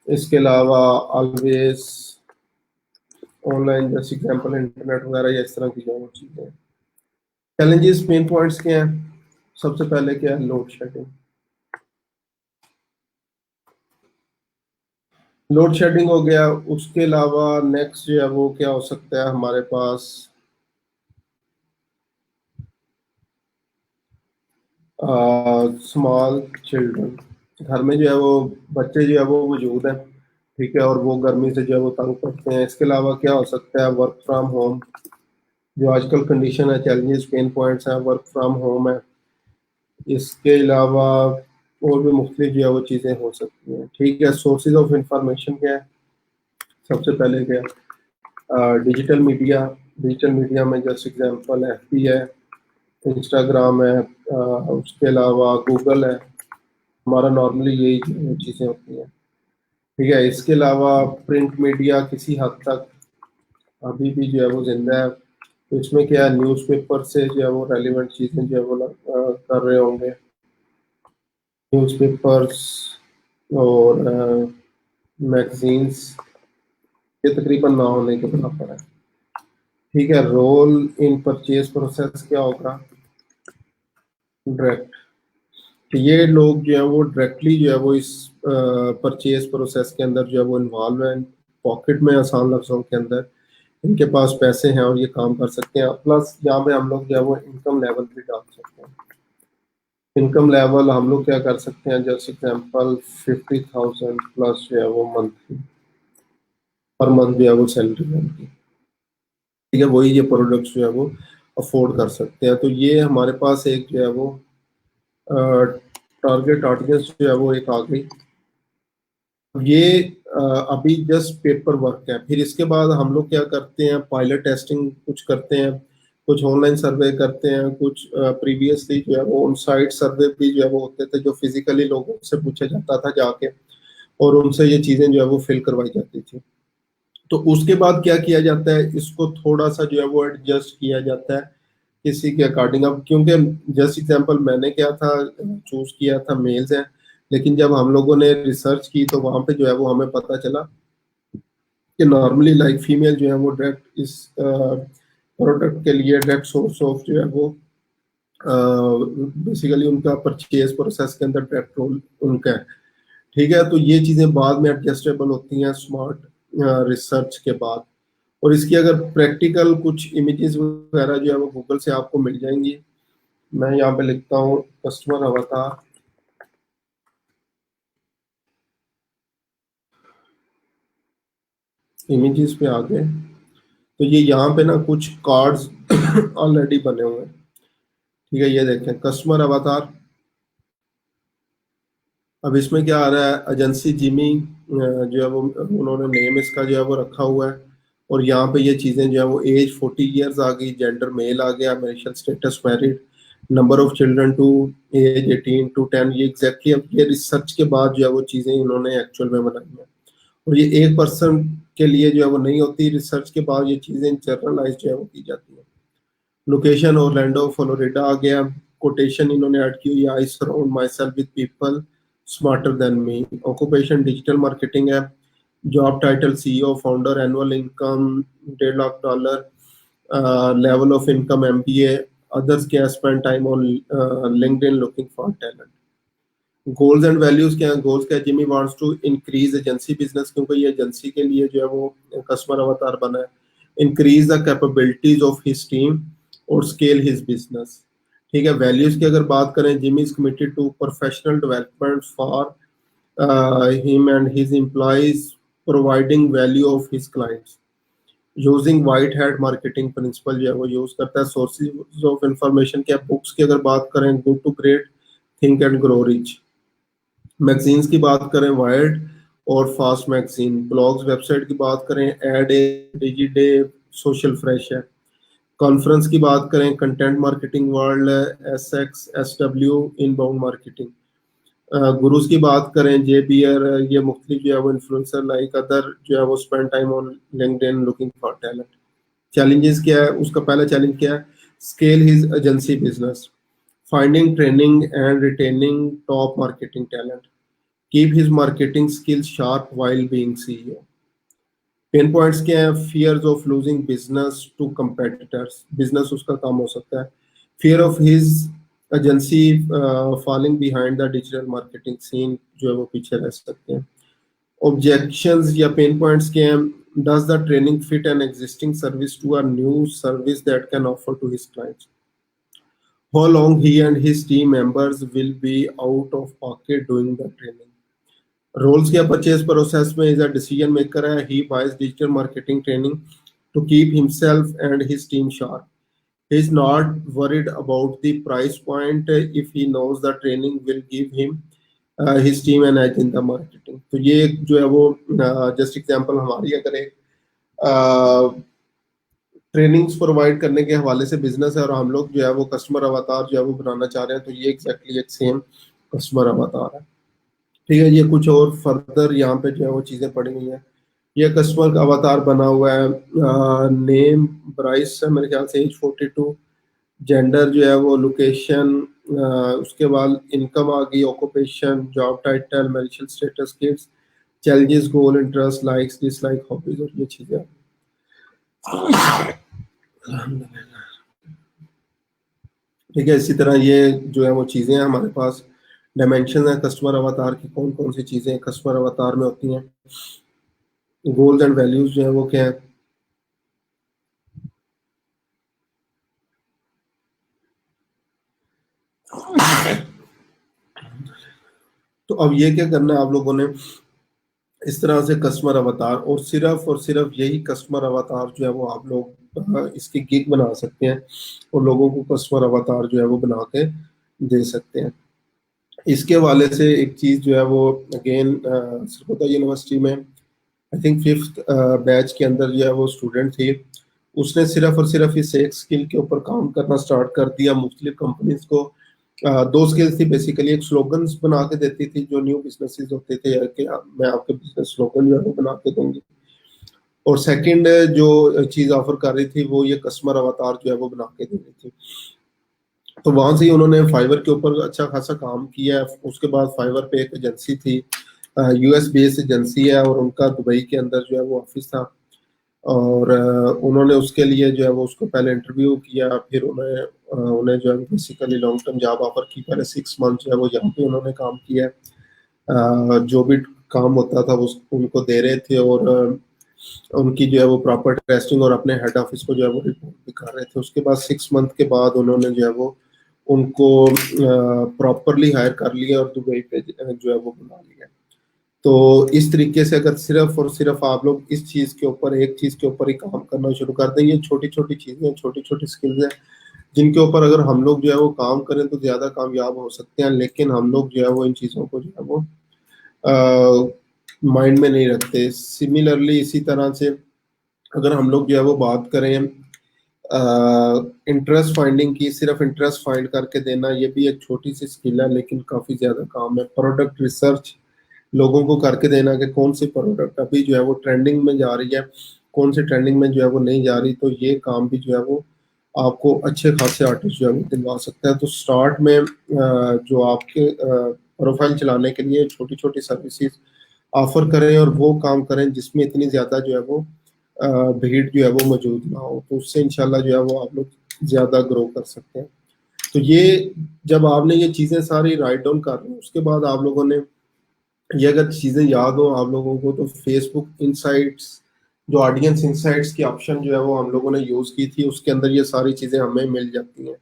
इसके अलावा ऑलवेज ऑनलाइन, जैसे एग्जांपल इंटरनेट वगैरह या इस तरह की जो चीज़ें। चैलेंजेस मेन पॉइंट्स क्या हैं, सबसे पहले क्या है, लोड शेडिंग। लोड शेडिंग हो गया। उसके अलावा नेक्स्ट जो है वो क्या हो सकता है हमारे पास, स्मॉल चिल्ड्रन, घर में जो है वो बच्चे जो है वो मौजूद हैं। ठीक है, और वो गर्मी से जो है वो तंग करते हैं। इसके अलावा क्या हो सकता है, वर्क फ्रॉम होम, जो आजकल कंडीशन है, चैलेंजेस, पेन पॉइंट्स हैं, वर्क फ्रॉम होम है। इसके अलावा और भी मुख्तलिफ जो है वो चीज़ें हो सकती हैं। ठीक है, सोर्सेज ऑफ इंफॉर्मेशन क्या है, सबसे पहले क्या, डिजिटल मीडिया। डिजिटल मीडिया में जैसे एग्जांपल एफबी है, इंस्टाग्राम है, उसके अलावा गूगल है। हमारा नॉर्मली यही चीज़ें होती हैं। ठीक है, इसके अलावा प्रिंट मीडिया किसी हद तक अभी भी जो है वो जिंदा है। तो इसमें क्या है, न्यूज़पेपर से जो है वो रेलिवेंट चीज़ें जो है वो कर रहे होंगे, न्यूज़पेपर्स और मैगजीन्स, ये तकरीबन ना होने के बराबर है। ठीक है, रोल इन परचेज प्रोसेस क्या होगा, डायरेक्ट। तो ये लोग जो है वो डायरेक्टली जो है वो इस परचेज प्रोसेस के अंदर जो है वो इन्वॉल्व है। पॉकेट में, आसान लफ्जों के अंदर, इनके पास पैसे हैं और ये काम कर सकते हैं। प्लस यहाँ पे हम लोग जो है वो इनकम लेवल भी डाल सकते हैं। इनकम लेवल हम लोग क्या कर सकते हैं, जैसे एग्जांपल 50,000 प्लस जो है वो मंथली, पर मंथ जो है वो सैलरी है उनकी। ठीक है, वही ये प्रोडक्ट्स जो है वो अफोर्ड कर सकते हैं। तो ये हमारे पास एक जो है वो टारगेट ऑडियंस जो है वो एक आ गई। ये अभी जस्ट पेपर वर्क है। फिर इसके बाद हम लोग क्या करते हैं, पायलट टेस्टिंग कुछ करते हैं, कुछ ऑनलाइन सर्वे करते हैं, कुछ प्रीवियसली जो है वो ऑन साइट सर्वे भी जो है वो होते थे, जो फिजिकली लोगों से पूछा जाता था जाके, और उनसे ये चीजें जो है वो फिल करवाई जाती थी। तो उसके बाद क्या किया जाता है, इसको थोड़ा सा जो है वो एडजस्ट किया जाता है किसी के अकॉर्डिंग। अब क्योंकि जस्ट एग्जांपल मैंने क्या था, चूज किया था मेल्स हैं, लेकिन जब हम लोगों ने रिसर्च की तो वहां पे जो है वो हमें पता चला कि नॉर्मली लाइक फीमेल जो है वो डायरेक्ट इस प्रोडक्ट के लिए डायरेक्ट सोर्स ऑफ जो है वो बेसिकली उनका परचेज प्रोसेस के अंदर डायरेक्ट रोल उनका है। ठीक है, तो ये चीजें बाद में एडजस्टेबल होती हैं स्मार्ट रिसर्च के बाद। और इसकी अगर प्रैक्टिकल कुछ इमेजेस वगैरह जो है वो गूगल से आपको मिल जाएंगी। मैं यहाँ पे लिखता हूँ कस्टमर अवतार, इमेजेस पे आ गए। तो ये यहाँ पे ना कुछ कार्ड्स ऑलरेडी बने हुए हैं। ठीक है, ये देखें कस्टमर अवतार। अब इसमें क्या आ रहा है, एजेंसी जिमी जो है वो उन्होंने नेम इसका जो है वो रखा हुआ है। और यहाँ पे ये चीज़ें जो है वो एज 40 ईयर्स आ गई, जेंडर मेल आ गया, marital status married, number of children two age 18 to 10। ये एग्जैक्टली अब ये रिसर्च के बाद जो है वो चीज़ें इन्होंने एक्चुअल में बनाई हैं। और ये एक पर्सन के लिए जो है वो नहीं होती, रिसर्च के बाद ये चीज़ें जनरलाइज जो है वो की जाती है। लोकेशन ऑरलैंडो फ्लोरिडा आ गया। कोटेशन इन्होंने ऐड की हुई है, I surround myself with people smarter than me. Occupation digital marketing है। Job title CEO founder, annual income $1.5, level of income MBA. Others क्या, spend time on LinkedIn looking for talent. Goals and values क्या है, goals क्या है, Jimmy wants to increase agency business, क्योंकि ये agency के लिए जो है वो कस्टमर अवतार बना है। Increase the capabilities of his team और स्केल हिज बिजनेस। ठीक है, वैल्यूज की अगर बात करें, Jimmy is committed to professional development for him and his employees, providing value of his clients, using white hat marketing principle जो है वो यूज करता है। सोर्सेज ऑफ इंफॉर्मेशन क्या, बुक्स की अगर बात करें, good to great, think and grow rich. Magazines की बात करें, वायर्ड और फास्ट मैगजीन। ब्लॉग्स, वेबसाइट की बात करें, एड ए, डिजिडे, सोशल फ्रेश है। कॉन्फ्रेंस की बात करें, कंटेंट मार्केटिंग वर्ल्ड है, SXSW, इनबाउंड मार्केटिंग। गुरुज की बात करें, जे बियर, ये मुख्तलिफ जो है वो इन्फ्लुएंसर लाइक अदर जो है वो spend time on LinkedIn looking for talent. Challenges क्या है, उसका पहला चैलेंज क्या है, scale his agency business, finding training and retaining top marketing talent, keep his marketing skills sharp while being CEO. Pain points क्या है, fears of losing business to competitors, business उसका काम हो सकता है। Fear of his agency falling behind the digital marketing scene, जो है वो पीछे रह सकते हैं। ऑब्जेक्शंस या पेन पॉइंट्स क्या हैं, does the training fit an existing service to a new service that can offer to his clients, how long he and his team members will be out of pocket doing the training. Roles या purchase process में is a decision maker है, he buys digital marketing training to keep himself and his team sharp, he is not worried about the price point if he knows the training will give him his team an edge in the marketing। तो ये एक जो है वो just example हमारी अगर एक trainings provide करने के हवाले से बिजनेस है और हम लोग जो है वो कस्टमर अवतार जो है वो बनाना चाह रहे हैं, तो ये एग्जैक्टली एक सेम कस्टमर अवतार है। ठीक है, ये कुछ और फर्दर यहाँ पे जो है वो चीजें पड़ी हुई हैं। ये कस्टमर का अवतार बना हुआ है, नेम ब्राइस है मेरे ख्याल से, एज 42, जेंडर जो है वो लोकेशन, उसके बाद इनकम आ गई, occupation, job title, marital status, kids, challenges, goal, interest, likes, dislike, hobbies और ये चीजें। ठीक है, इसी तरह ये जो है वो चीजें हैं हमारे पास, डायमेंशन है कस्टमर अवतार की, कौन कौन सी चीजें कस्टमर अवतार में होती हैं, गोल्स एंड वैल्यूज जो है वो क्या है। तो अब ये क्या करना है आप लोगों ने, इस तरह से कस्टमर अवतार, और सिर्फ यही कस्टमर अवतार जो है वो आप लोग इसकी गिग बना सकते हैं और लोगों को कस्टमर अवतार जो है वो बना के दे सकते हैं। इसके हवाले से एक चीज जो है वो अगेन सरगोदा यूनिवर्सिटी में आई थिंक 5th बैच के अंदर जो है वो स्टूडेंट थी, उसने सिर्फ और सिर्फ इस एक स्किल के ऊपर काम करना स्टार्ट कर दिया। मुख्तलिफ कंपनीज को दो स्किल्स थी बेसिकली, एक स्लोगन्स बना के देती थी जो न्यू बिजनेसेस होते थे कि मैं आपके बिजनेस स्लोगन जो है वो बना के दूंगी, और सेकंड जो चीज ऑफर कर रही थी वो ये कस्टमर अवतार जो है वो बना के दे रही थी। तो वहां से ही उन्होंने फाइवर के ऊपर अच्छा खासा काम किया। उसके बाद फाइवर पे एक एजेंसी थी, यूएस बेस्ड एजेंसी है, और उनका दुबई के अंदर जो है वो ऑफिस था, और उन्होंने उसके लिए जो है वो उसको पहले इंटरव्यू किया, फिर उन्हें जो है basically long term job offer की। पहले 6 मंथ जो है वो यहाँ पे उन्होंने काम किया, जो भी काम होता था वो उनको दे रहे थे, और उनकी जो है वो प्रॉपर टेस्टिंग और अपने हेड ऑफिस को जो है वो रिपोर्ट भी कर रहे थे। उसके बाद 6 मंथ के बाद उन्होंने जो है वो उनको प्रॉपरली हायर कर लिया और दुबई पे जो है वो बुला लिया। तो इस तरीके से अगर सिर्फ और सिर्फ आप लोग इस चीज के ऊपर, एक चीज के ऊपर ही काम करना शुरू कर दें, ये छोटी छोटी चीजें, छोटी छोटी स्किल्स हैं जिनके ऊपर अगर हम लोग जो है वो काम करें तो ज्यादा कामयाब हो सकते हैं, लेकिन हम लोग जो है वो इन चीजों को जो है वो माइंड में नहीं रखते। सिमिलरली इसी तरह से अगर हम लोग जो है वो बात करें इंटरेस्ट फाइंडिंग की, सिर्फ इंटरेस्ट फाइंड करके देना ये भी एक छोटी सी स्किल है लेकिन काफी ज्यादा काम है। प्रोडक्ट रिसर्च लोगों को करके देना कि कौन सी प्रोडक्ट अभी जो है वो ट्रेंडिंग में जा रही है, कौन सी ट्रेंडिंग में जो है वो नहीं जा रही, तो ये काम भी जो है वो आपको अच्छे खासे आर्टिस्ट जो है वो दिलवा सकता है। तो स्टार्ट में जो आपके प्रोफाइल चलाने के लिए छोटी छोटी सर्विसेज ऑफर करें और वो काम करें जिसमें इतनी ज्यादा जो है वो भीड़ जो है वो मौजूद ना हो, तो उससे इंशाल्लाह जो है वो आप लोग ज्यादा ग्रो कर सकते हैं। तो ये जब आपने ये चीजें सारी राइट डाउन कर ली, उसके बाद आप लोगों ने ये अगर चीजें याद हो आप लोगों को, तो फेसबुक इनसाइट्स, जो ऑडियंस इनसाइट्स की ऑप्शन जो है वो हम लोगों ने यूज की थी, उसके अंदर ये सारी चीजें हमें मिल जाती हैं।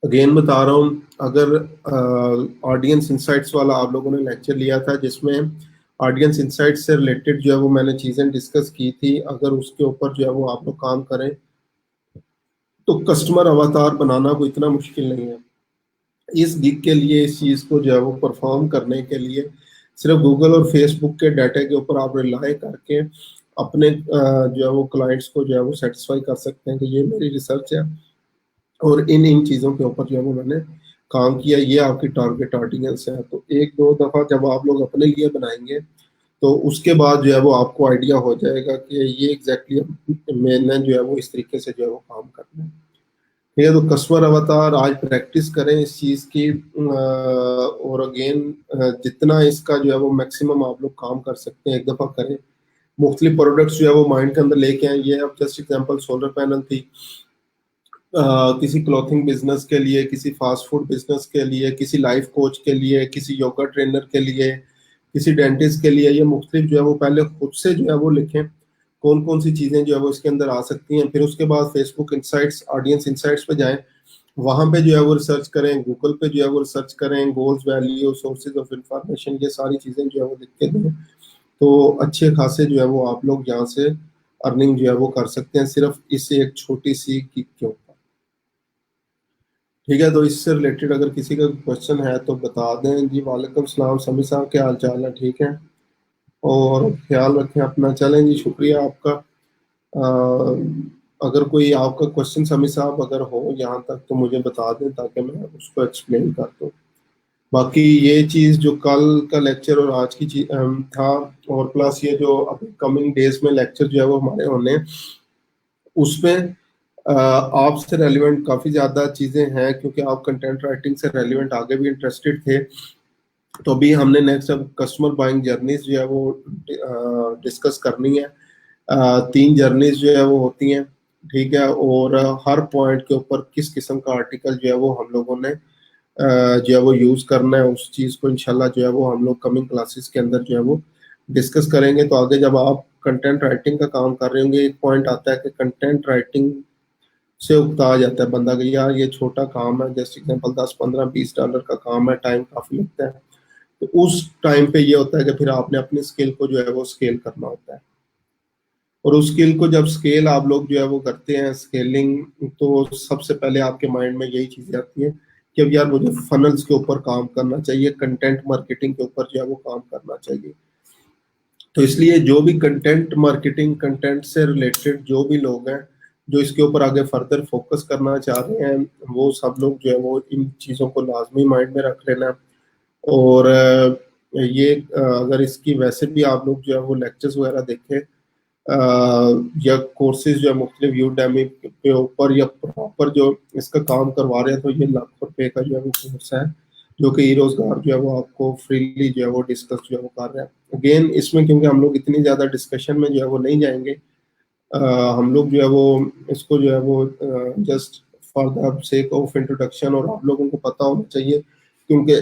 अगेन बता रहा हूँ, अगर ऑडियंस इनसाइट्स वाला आप लोगों ने लेक्चर लिया था जिसमें ऑडियंस इनसाइट्स से रिलेटेड जो है वो मैंने चीजें डिस्कस की थी, अगर उसके ऊपर जो है वो आप लोग काम करें तो कस्टमर अवतार बनाना कोई इतना मुश्किल नहीं है। इस गिग के लिए, इस चीज को जो है वो परफॉर्म करने के लिए सिर्फ गूगल और फेसबुक के डाटा के ऊपर आप रिलाई करके अपने जो है वो क्लाइंट्स को जो है वो सेटिस्फाई कर सकते हैं कि ये मेरी रिसर्च है और इन इन चीज़ों के ऊपर जो है वो मैंने काम किया, ये आपकी टारगेट ऑडियंस है। तो एक दो दफ़ा जब आप लोग अपने लिए बनाएंगे तो उसके बाद जो है वो आपको आइडिया हो जाएगा कि ये एग्जैक्टली मैंने जो है वो इस तरीके से जो है वो काम करना है। ठीक है, तो कस्टमर अवतार आज प्रैक्टिस करें इस चीज़ की, और अगेन जितना इसका जो है वो मैक्सिमम आप लोग काम कर सकते हैं एक दफ़ा करें। मुख्तलिफ प्रोडक्ट्स जो है वो माइंड के अंदर लेके आए। ये अब जस्ट एग्जांपल सोलर पैनल थी, किसी क्लॉथिंग बिजनेस के लिए, किसी फास्ट फूड बिजनेस के लिए, किसी लाइफ कोच के लिए, किसी योगा ट्रेनर के लिए, किसी डेंटिस्ट के लिए, ये मुख्तलिफ जो है वो पहले खुद से जो है वो लिखें कौन कौन सी चीज़ें जो है वो इसके अंदर आ सकती हैं। फिर उसके बाद फेसबुक इंसाइट्स, ऑडियंस इंसाइट्स पे जाएं, वहां पे जो है वो रिसर्च करें, गूगल पे जो है वो रिसर्च करें, goals, value, sources of information, ये सारी चीजें जो है वो लिख के दें, तो अच्छे खासे जो है वो आप लोग यहाँ से अर्निंग जो है वो कर सकते हैं, सिर्फ इस एक छोटी सी किक के ऊपर। ठीक है, तो इससे रिलेटेड अगर किसी का क्वेश्चन है तो बता दें जी। वालेकुम सलाम समी साहब, क्या हाल चाल है? ठीक है, और ख्याल रखें अपना। चलें जी, शुक्रिया आपका। अगर कोई आपका क्वेश्चन समी साहब अगर हो यहाँ तक तो मुझे बता दें, ताकि मैं उसको एक्सप्लेन कर दूँ। बाकी ये चीज़ जो कल का लेक्चर और आज की चीज था, और प्लस ये जो कमिंग डेज में लेक्चर जो है वो हमारे होने, उसमें आपसे रेलिवेंट काफ़ी ज़्यादा चीज़ें हैं, क्योंकि आप कंटेंट राइटिंग से रेलिवेंट आगे भी इंटरेस्टेड थे। तो अभी हमने नेक्स्ट अब कस्टमर बाइंग जर्नीज जो है वो डिस्कस करनी है। 3 जर्नीज जो है वो होती हैं, ठीक है, और हर पॉइंट के ऊपर किस किस्म का आर्टिकल जो है वो हम लोगों ने जो है वो यूज़ करना है, उस चीज़ को इंशाल्लाह जो है वो हम लोग कमिंग क्लासेस के अंदर जो है वो डिस्कस करेंगे। तो आगे जब आप कंटेंट राइटिंग का काम कर रहे होंगे, एक पॉइंट आता है कि कंटेंट राइटिंग से उकता आ जाता है बंदा कि यार ये छोटा काम है, जैसे एग्जाम्पल $10, $15, $20 का काम है, टाइम काफ़ी लगता है। तो उस टाइम पे ये होता है कि फिर आपने अपनी स्किल को जो है वो स्केल करना होता है, और उस स्किल को जब स्केल आप लोग जो है वो करते हैं स्केलिंग, तो सबसे पहले आपके माइंड में यही चीजें आती हैं कि अब यार मुझे फनल्स के ऊपर काम करना चाहिए, कंटेंट मार्केटिंग के ऊपर जो है वो काम करना चाहिए। तो इसलिए जो भी कंटेंट मार्केटिंग, कंटेंट से रिलेटेड जो भी लोग हैं जो इसके ऊपर आगे फर्दर फोकस करना चाह रहे हैं, वो सब लोग जो है वो इन चीज़ों को लाजमी माइंड में रख लेना। और ये अगर इसकी वैसे भी आप लोग जो है वो लेक्चर्स वगैरह देखें, या कोर्सेज जो है मुख्तलिफ यूडेमी के ऊपर, या प्रॉपर जो इसका काम करवा रहे हैं, तो ये लाखों रुपए का जो है वो कोर्स है, जो कि रोजगार जो है वो आपको फ्रीली जो है वो डिस्कस जो है वो कर रहे हैं। अगेन इसमें क्योंकि हम लोग इतनी ज़्यादा डिस्कशन में जो है वो नहीं जाएंगे, अ, हम लोग जो है वो इसको जो है वो just for the sake of introduction, और आप लोगों को पता होना चाहिए, क्योंकि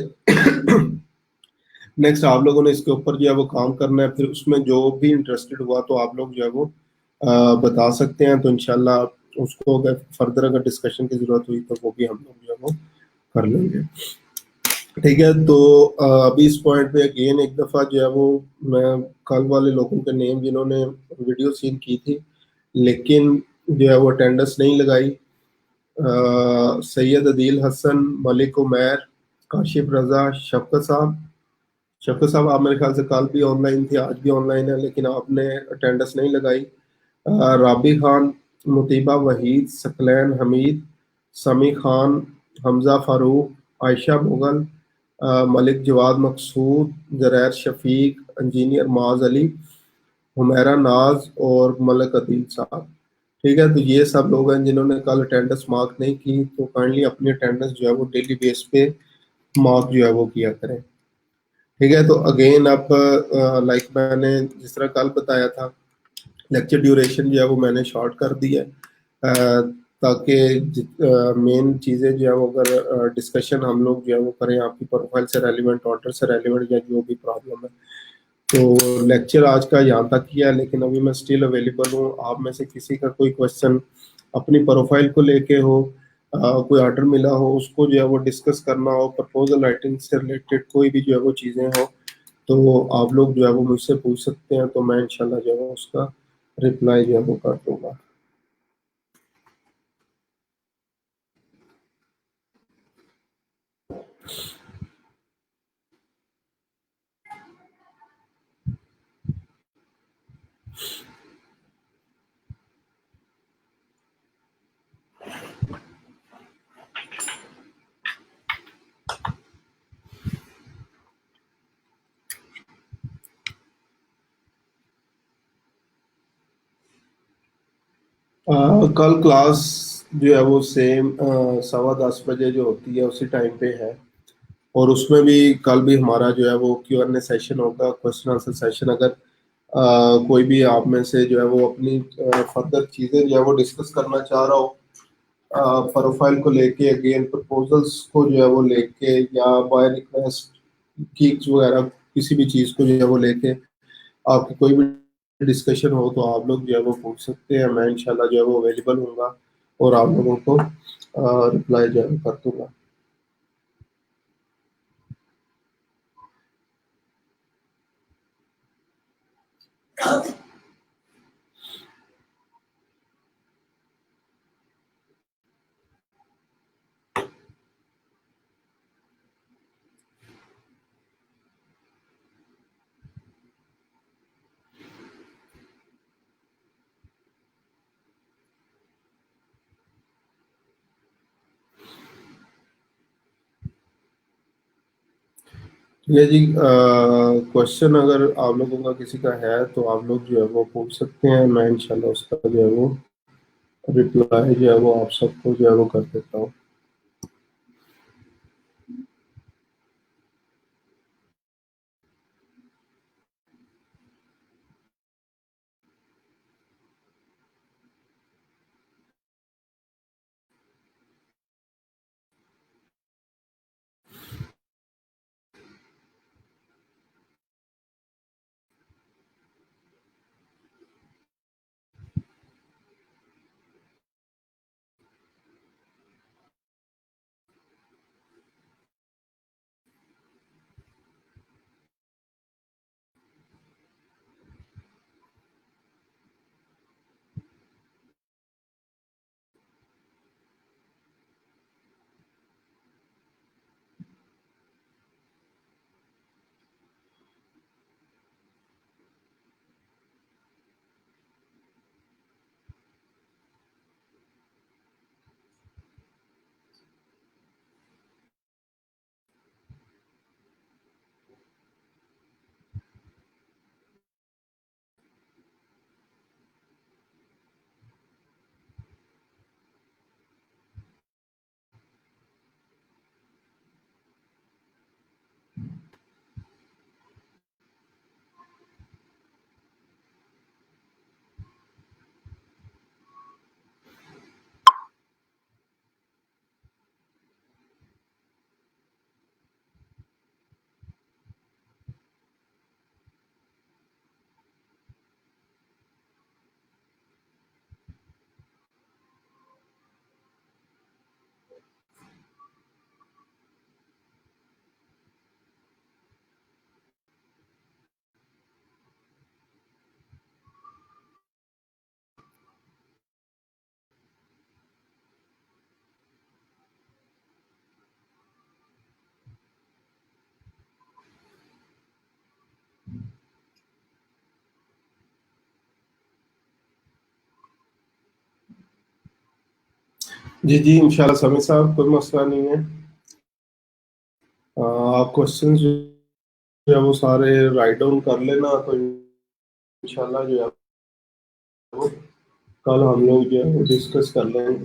नेक्स्ट आप लोगों ने इसके ऊपर जो है वो काम करना है। फिर उसमें जो भी इंटरेस्टेड हुआ तो आप लोग जो है वो बता सकते हैं, तो इंशाल्लाह उसको अगर फर्दर अगर डिस्कशन की जरूरत हुई तो वो भी हम लोग जो है वो कर लेंगे। ठीक है, तो अभी इस पॉइंट पे अगेन एक दफ़ा जो है वो मैं कल वाले लोगों के नेम जिन्होंने वीडियो सीन की थी लेकिन जो है वो अटेंडेंस नहीं लगाई, सैयद अदील हसन, मलिक उमैर, काशिफ रजा, शफकत साहब। शफकत साहब आप मेरे ख्याल से कल भी ऑनलाइन थे, आज भी ऑनलाइन है, लेकिन आपने अटेंडेंस नहीं लगाई। राबी खान, मुतीबा वहीद, सकलैन हमीद, समी खान, हमजा फारूक, आयशा मुगल, मलिक जवाद मकसूद, जरैर शफीक, इंजीनियर माज अली, हुमैरा नाज और मलक अदील साहब। ठीक है, तो ये सब लोग हैं जिन्होंने कल अटेंडेंस मार्क नहीं की, तो काइंडली अपनी अटेंडेंस जो है वो डेली बेस पे मार्क जो है वो किया करें। ठीक है, तो अगेन अब लाइक मैंने जिस तरह कल बताया था, लेक्चर ड्यूरेशन जो है वो मैंने शॉर्ट कर दी है, ताकि मेन चीज़ें जो है वो अगर डिस्कशन हम लोग जो है वो करें आपकी प्रोफाइल से रेलिवेंट, ऑर्डर से रेलिवेंट, या जो भी प्रॉब्लम है। तो लेक्चर आज का यहाँ तक ही है, लेकिन अभी मैं स्टिल अवेलेबल हूँ। आप में से किसी का कोई क्वेश्चन अपनी प्रोफाइल को लेके हो, कोई ऑर्डर मिला हो, उसको जो है वो डिस्कस करना हो, प्रपोजल राइटिंग से रिलेटेड कोई भी जो है वो चीज़ें हो, तो आप लोग जो है वो मुझसे पूछ सकते हैं, तो मैं इंशाल्लाह जो है वो उसका रिप्लाई जो है वो कर दूंगा। कल क्लास जो है वो सेम 10:15 जो होती है उसी टाइम पे है, और उसमें भी कल भी हमारा जो है वो Q&A सेशन होगा, क्वेश्चन आंसर सेशन। अगर कोई भी आप में से जो है वो अपनी फर्दर चीज़ें जो है वो डिस्कस करना चाह रहा हो, प्रोफाइल को लेके, अगेन प्रपोजल्स को जो है वो लेके, या बाय रिक्वेस्ट कीक्स वगैरह किसी भी चीज़ को जो है वो लेके आपकी कोई भी डिस्कशन हो, तो आप लोग जो है वो पूछ सकते हैं। मैं इंशाल्लाह जो है वो अवेलेबल हूँगा, और आप लोगों को रिप्लाई जो है कर दूंगा। ठीक है जी, क्वेश्चन अगर आप लोगों का किसी का है तो आप लोग जो है वो पूछ सकते हैं, मैं इंशाल्लाह उसका जो है वो रिप्लाई जो है वो आप सबको जो है वो कर देता हूँ। जी जी, इंशाल्लाह समीर साहब, कोई मसला नहीं है। आप क्वेश्चन जो है वो सारे राइट डाउन कर लेना, तो इंशाल्लाह जो है वो कल हम लोग जो है वो डिस्कस कर लेंगे।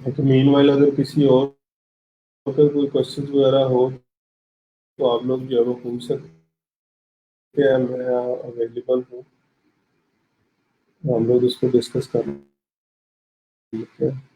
तो मीनवाइल अगर किसी और का कोई क्वेश्चन वगैरह हो तो आप लोग जो है वो पूछ सकते हैं, मैं अवेलेबल हूँ, हम लोग इसको डिस्कस कर लेते हैं।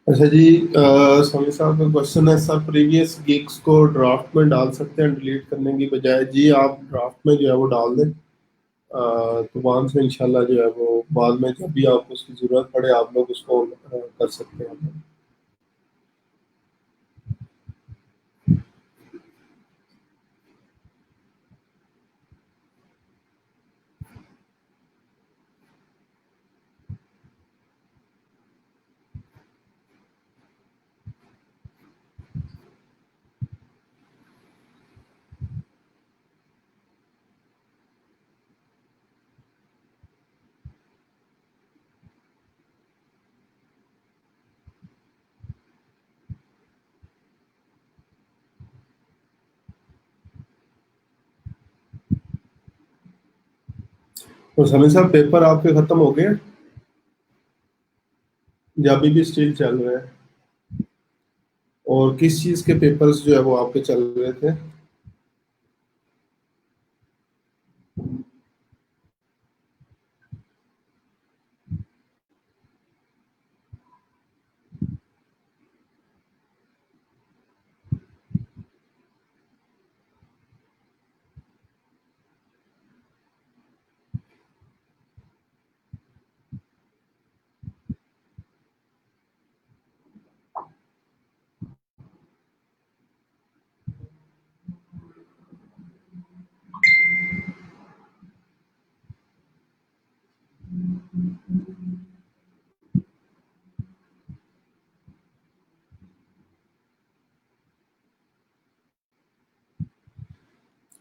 अच्छा जी, स्वामी साहब का क्वेश्चन है, सर प्रीवियस गिग्स को ड्राफ्ट में डाल सकते हैं डिलीट करने की बजाय? जी, आप ड्राफ्ट में जो है वो डाल दें। तो वहाँ से इंशाल्लाह जो है वो बाद में जब भी आपको उसकी ज़रूरत पड़े आप लोग उसको कर सकते हैं। तो समीर साहब, पेपर आपके ख़त्म हो गए या अभी भी स्टिल चल रहे हैं? और किस चीज़ के पेपर्स जो है वो आपके चल रहे थे?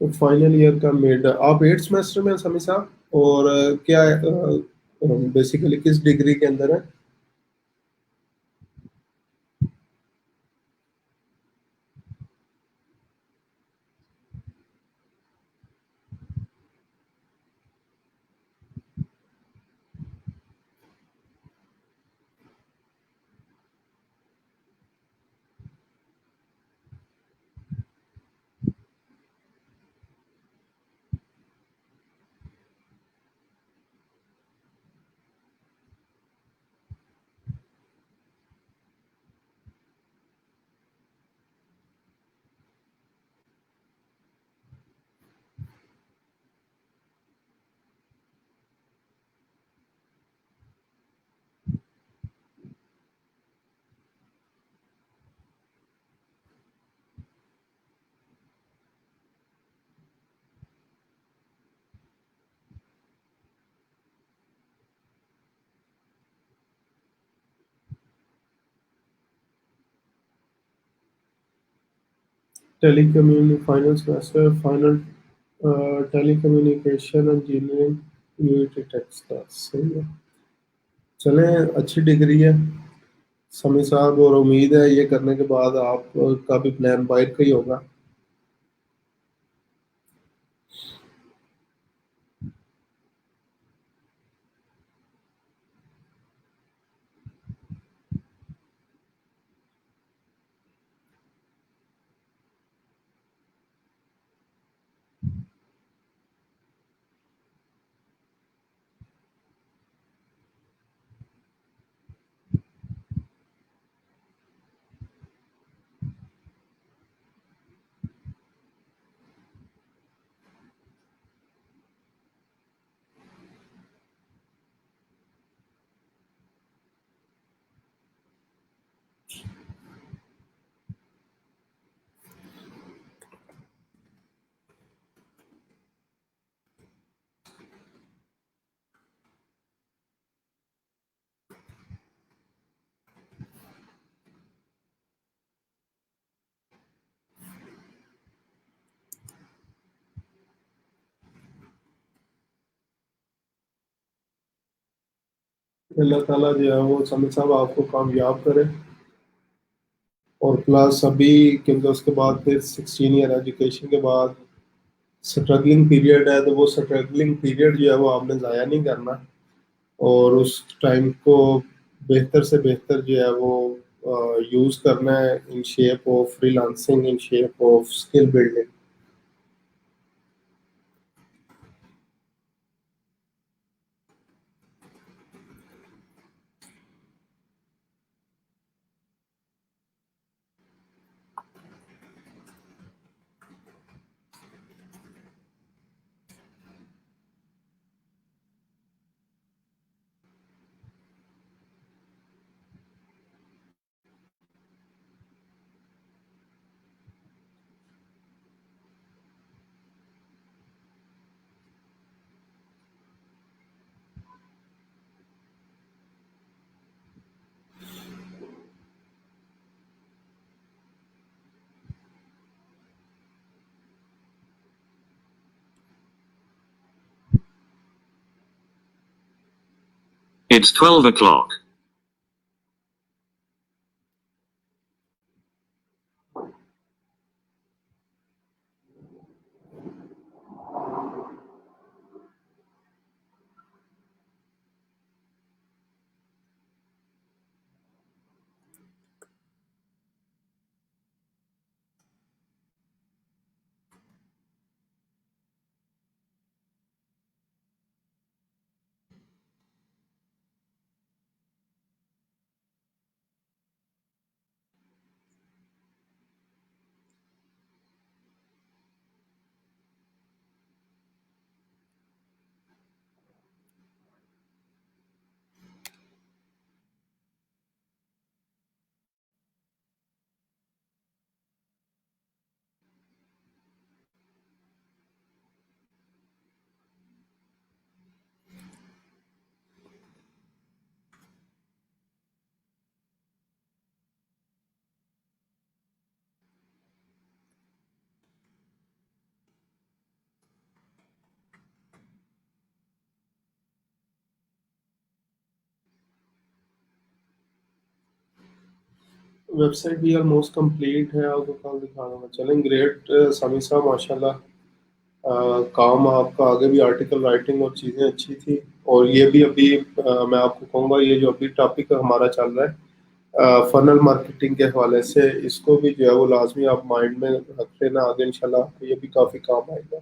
तो फाइनल ईयर का मिड, आप एट सेमेस्टर में हैं समीर साहब? और क्या बेसिकली किस डिग्री के अंदर है? टेलीकम्युनि final semester, final telecommunication engineering unity textiles, सही है। चलें, अच्छी डिग्री है समी साहब, और उम्मीद है ये करने के बाद आपका भी प्लान बाहर का ही होगा। अल्लाह ताला जो है वो समी साहब आपको कामयाब करे। और प्लस अभी, क्योंकि उसके बाद फिर 16 ईयर एजुकेशन के बाद स्ट्रगलिंग पीरियड है, तो वो स्ट्रगलिंग पीरियड जो है वो आपने ज़ाया नहीं करना, और उस टाइम को बेहतर से बेहतर जो है वो यूज़ करना है in shape of freelancing, in shape of skill building. It's 12 o'clock. Website भी ऑलमोस्ट कंप्लीट है, आपको कल दिखा रहा हूँ। चलें, ग्रेट समी साहब, माशाल्लाह। काम आपका आगे भी, आर्टिकल राइटिंग और चीज़ें अच्छी थी। और ये भी अभी मैं आपको कहूँगा, ये जो अभी टॉपिक हमारा चल रहा है फनल मार्केटिंग के हवाले से, इसको भी जो है वो लाजमी आप माइंड में रख लेना। आगे इंशाल्लाह आपको ये भी काफ़ी काम आएगा।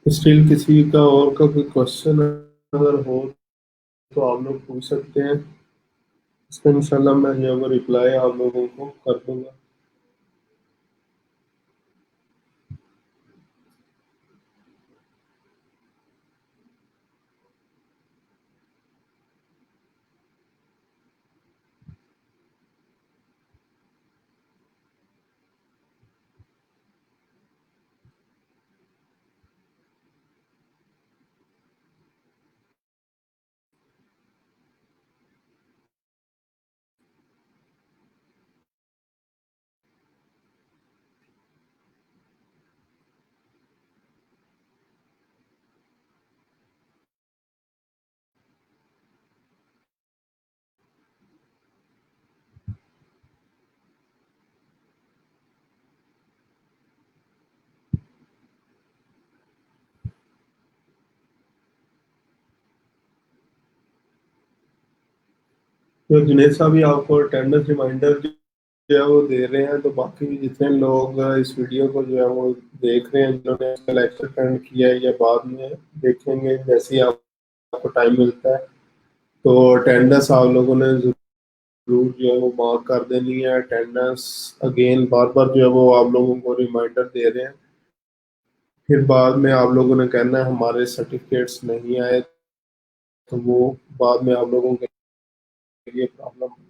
स्टिल किसी का और का कोई क्वेश्चन अगर हो तो आप लोग पूछ सकते हैं। इसका इंशाल्लाह मैं जो है वो रिप्लाई आप लोगों को कर दूंगा। तो जुनेद साहब भी आपको अटेंडेंस रिमाइंडर जो है वो दे रहे हैं, तो बाकी भी जितने लोग इस वीडियो को जो है वो देख रहे हैं, जिन्होंने इसका लेक्चर अटेंड किया है या बाद में देखेंगे, जैसे ही आपको टाइम मिलता है, तो अटेंडेंस आप लोगों ने रूट जो है वो मार्क कर देनी है। अटेंडेंस अगेन बार बार जो है वो आप लोगों को रिमाइंडर दे रहे हैं। फिर बाद में आप लोगों ने कहना है हमारे सर्टिफिकेट्स नहीं आए, तो वो बाद में आप लोगों के लिए प्रॉब्लम बनेगी।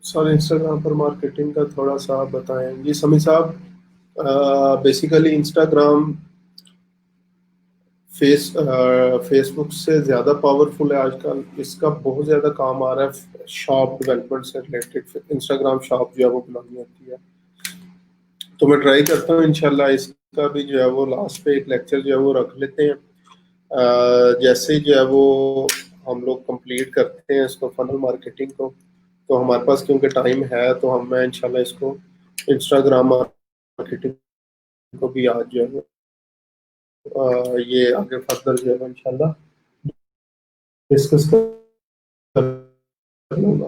सर इंस्टाग्राम पर मार्केटिंग का थोड़ा सा आप बताएं जी समी साहब। बेसिकली इंस्टाग्राम फेसबुक से ज़्यादा पावरफुल है आजकल। इसका बहुत ज़्यादा काम आ रहा है शॉप डेवलपमेंट से रिलेटेड। इंस्टाग्राम शॉप जो है वो बनानी होती है, तो मैं ट्राई करता हूँ इंशाल्लाह इसका भी जो है वो लास्ट पे एक लेक्चर जो है वो रख लेते हैं। जैसे ही जो है वो हम लोग कंप्लीट करते हैं इसको फनल मार्केटिंग को, तो हमारे पास क्योंकि टाइम है तो हम मैं इंशाल्लाह इसको इंस्टाग्राम मार्केटिंग को भी आज जो है ये आगे फर्दर जो है इंशाल्लाह डिस्कस कर लूँगा।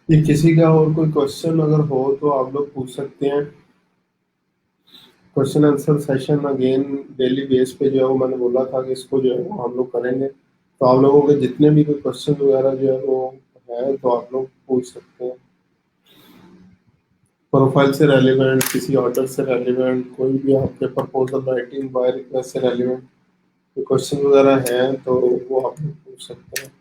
ये किसी का और कोई क्वेश्चन अगर हो तो आप लोग पूछ सकते हैं। Question answer session again daily base पे जो है वो मैंने बोला था कि इसको जो है वो हम लोग करेंगे, तो आप लोगों के जितने भी कोई क्वेश्चन वगैरह जो है वो है तो आप लोग पूछ सकते हैं। प्रोफाइल से रेलिवेंट, किसी ऑर्डर से रेलिवेंट, कोई भी आपके प्रपोजल राइटिंग बाय रिक्वेस्ट से रेलिवेंट क्वेश्चन वगैरह हैं तो वो आप लोग पूछ सकते हैं।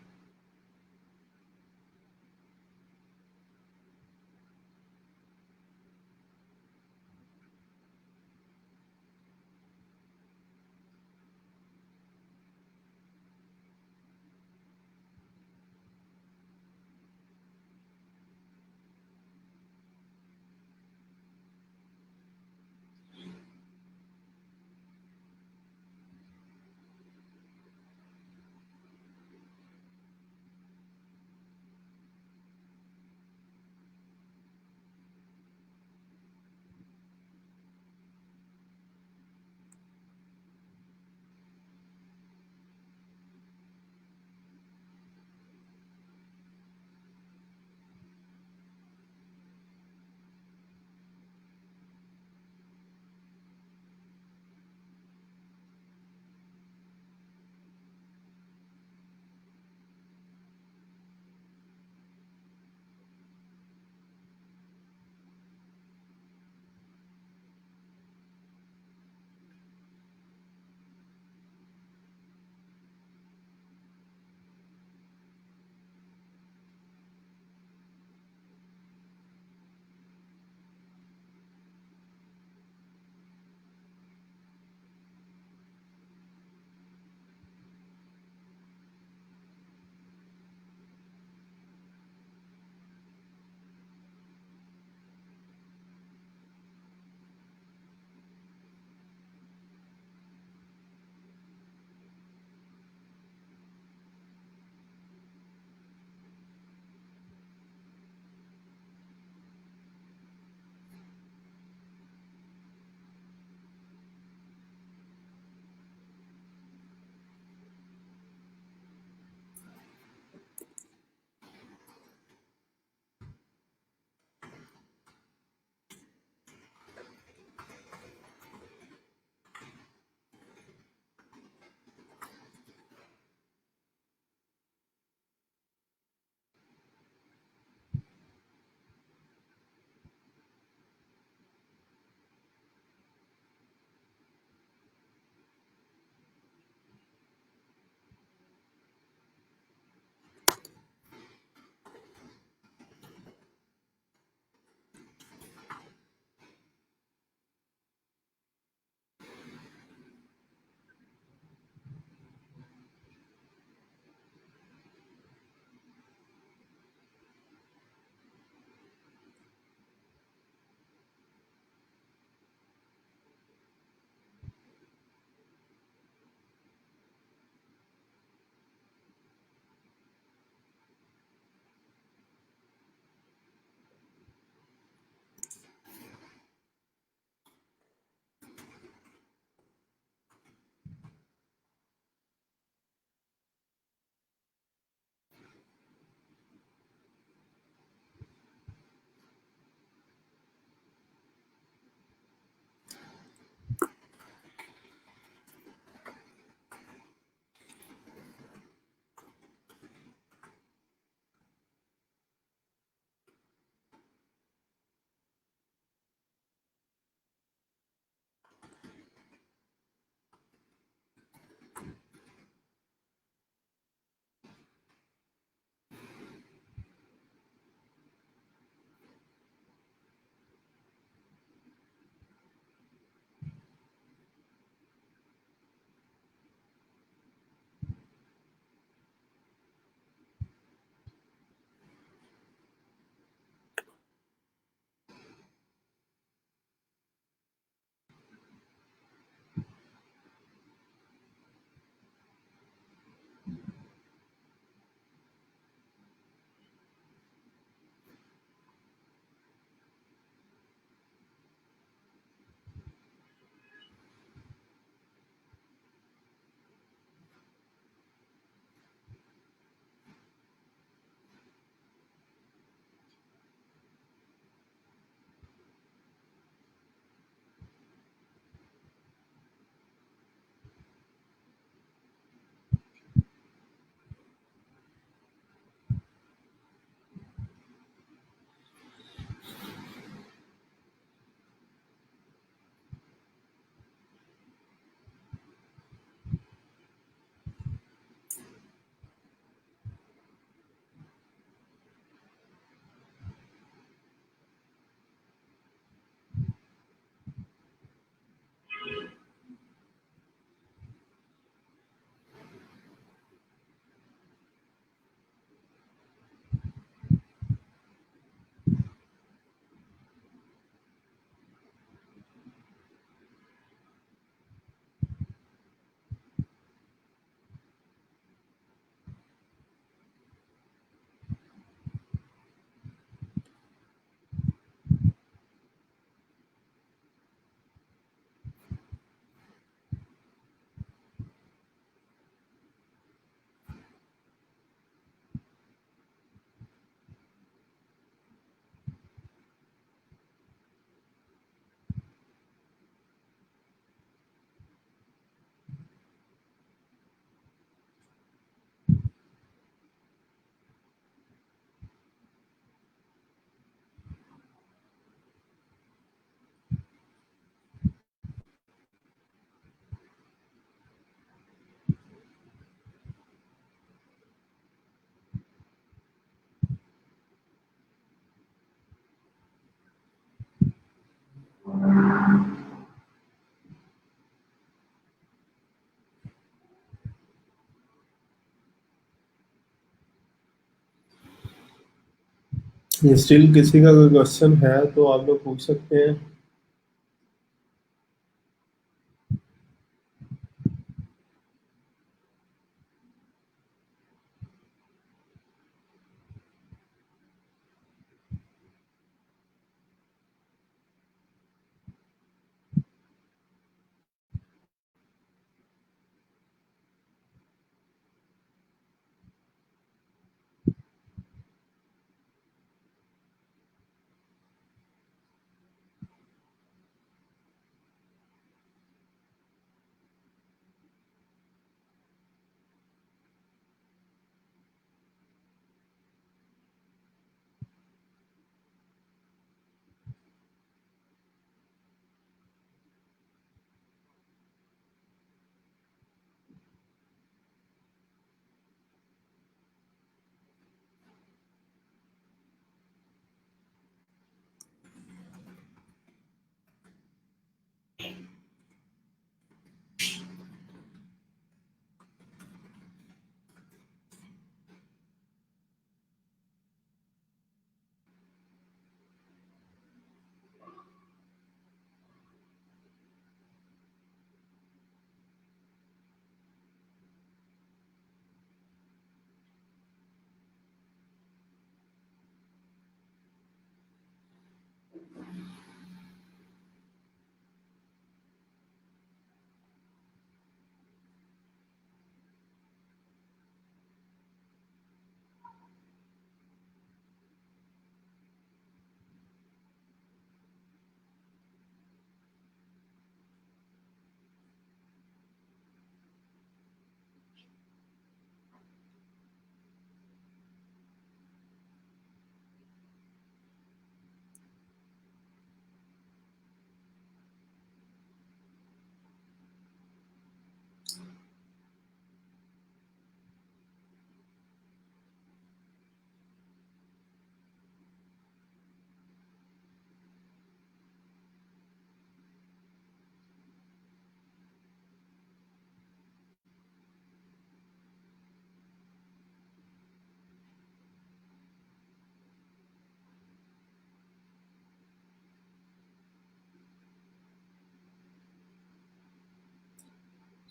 स्टिल किसी का कोई क्वेश्चन है तो आप लोग पूछ सकते हैं।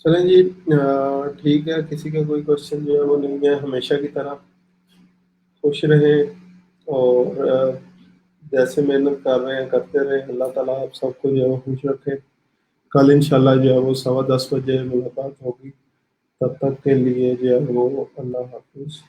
चलें जी, ठीक है, किसी का कोई क्वेश्चन जो है वो नहीं है। हमेशा की तरह खुश रहें और जैसे मेहनत कर रहे हैं करते रहे। अल्लाह ताला आप सबको जो है वो खुश रखे। कल इंशाल्लाह जो है वो 10:15 बजे मुलाकात होगी। तब तक के लिए जो है वो अल्लाह हाफिज।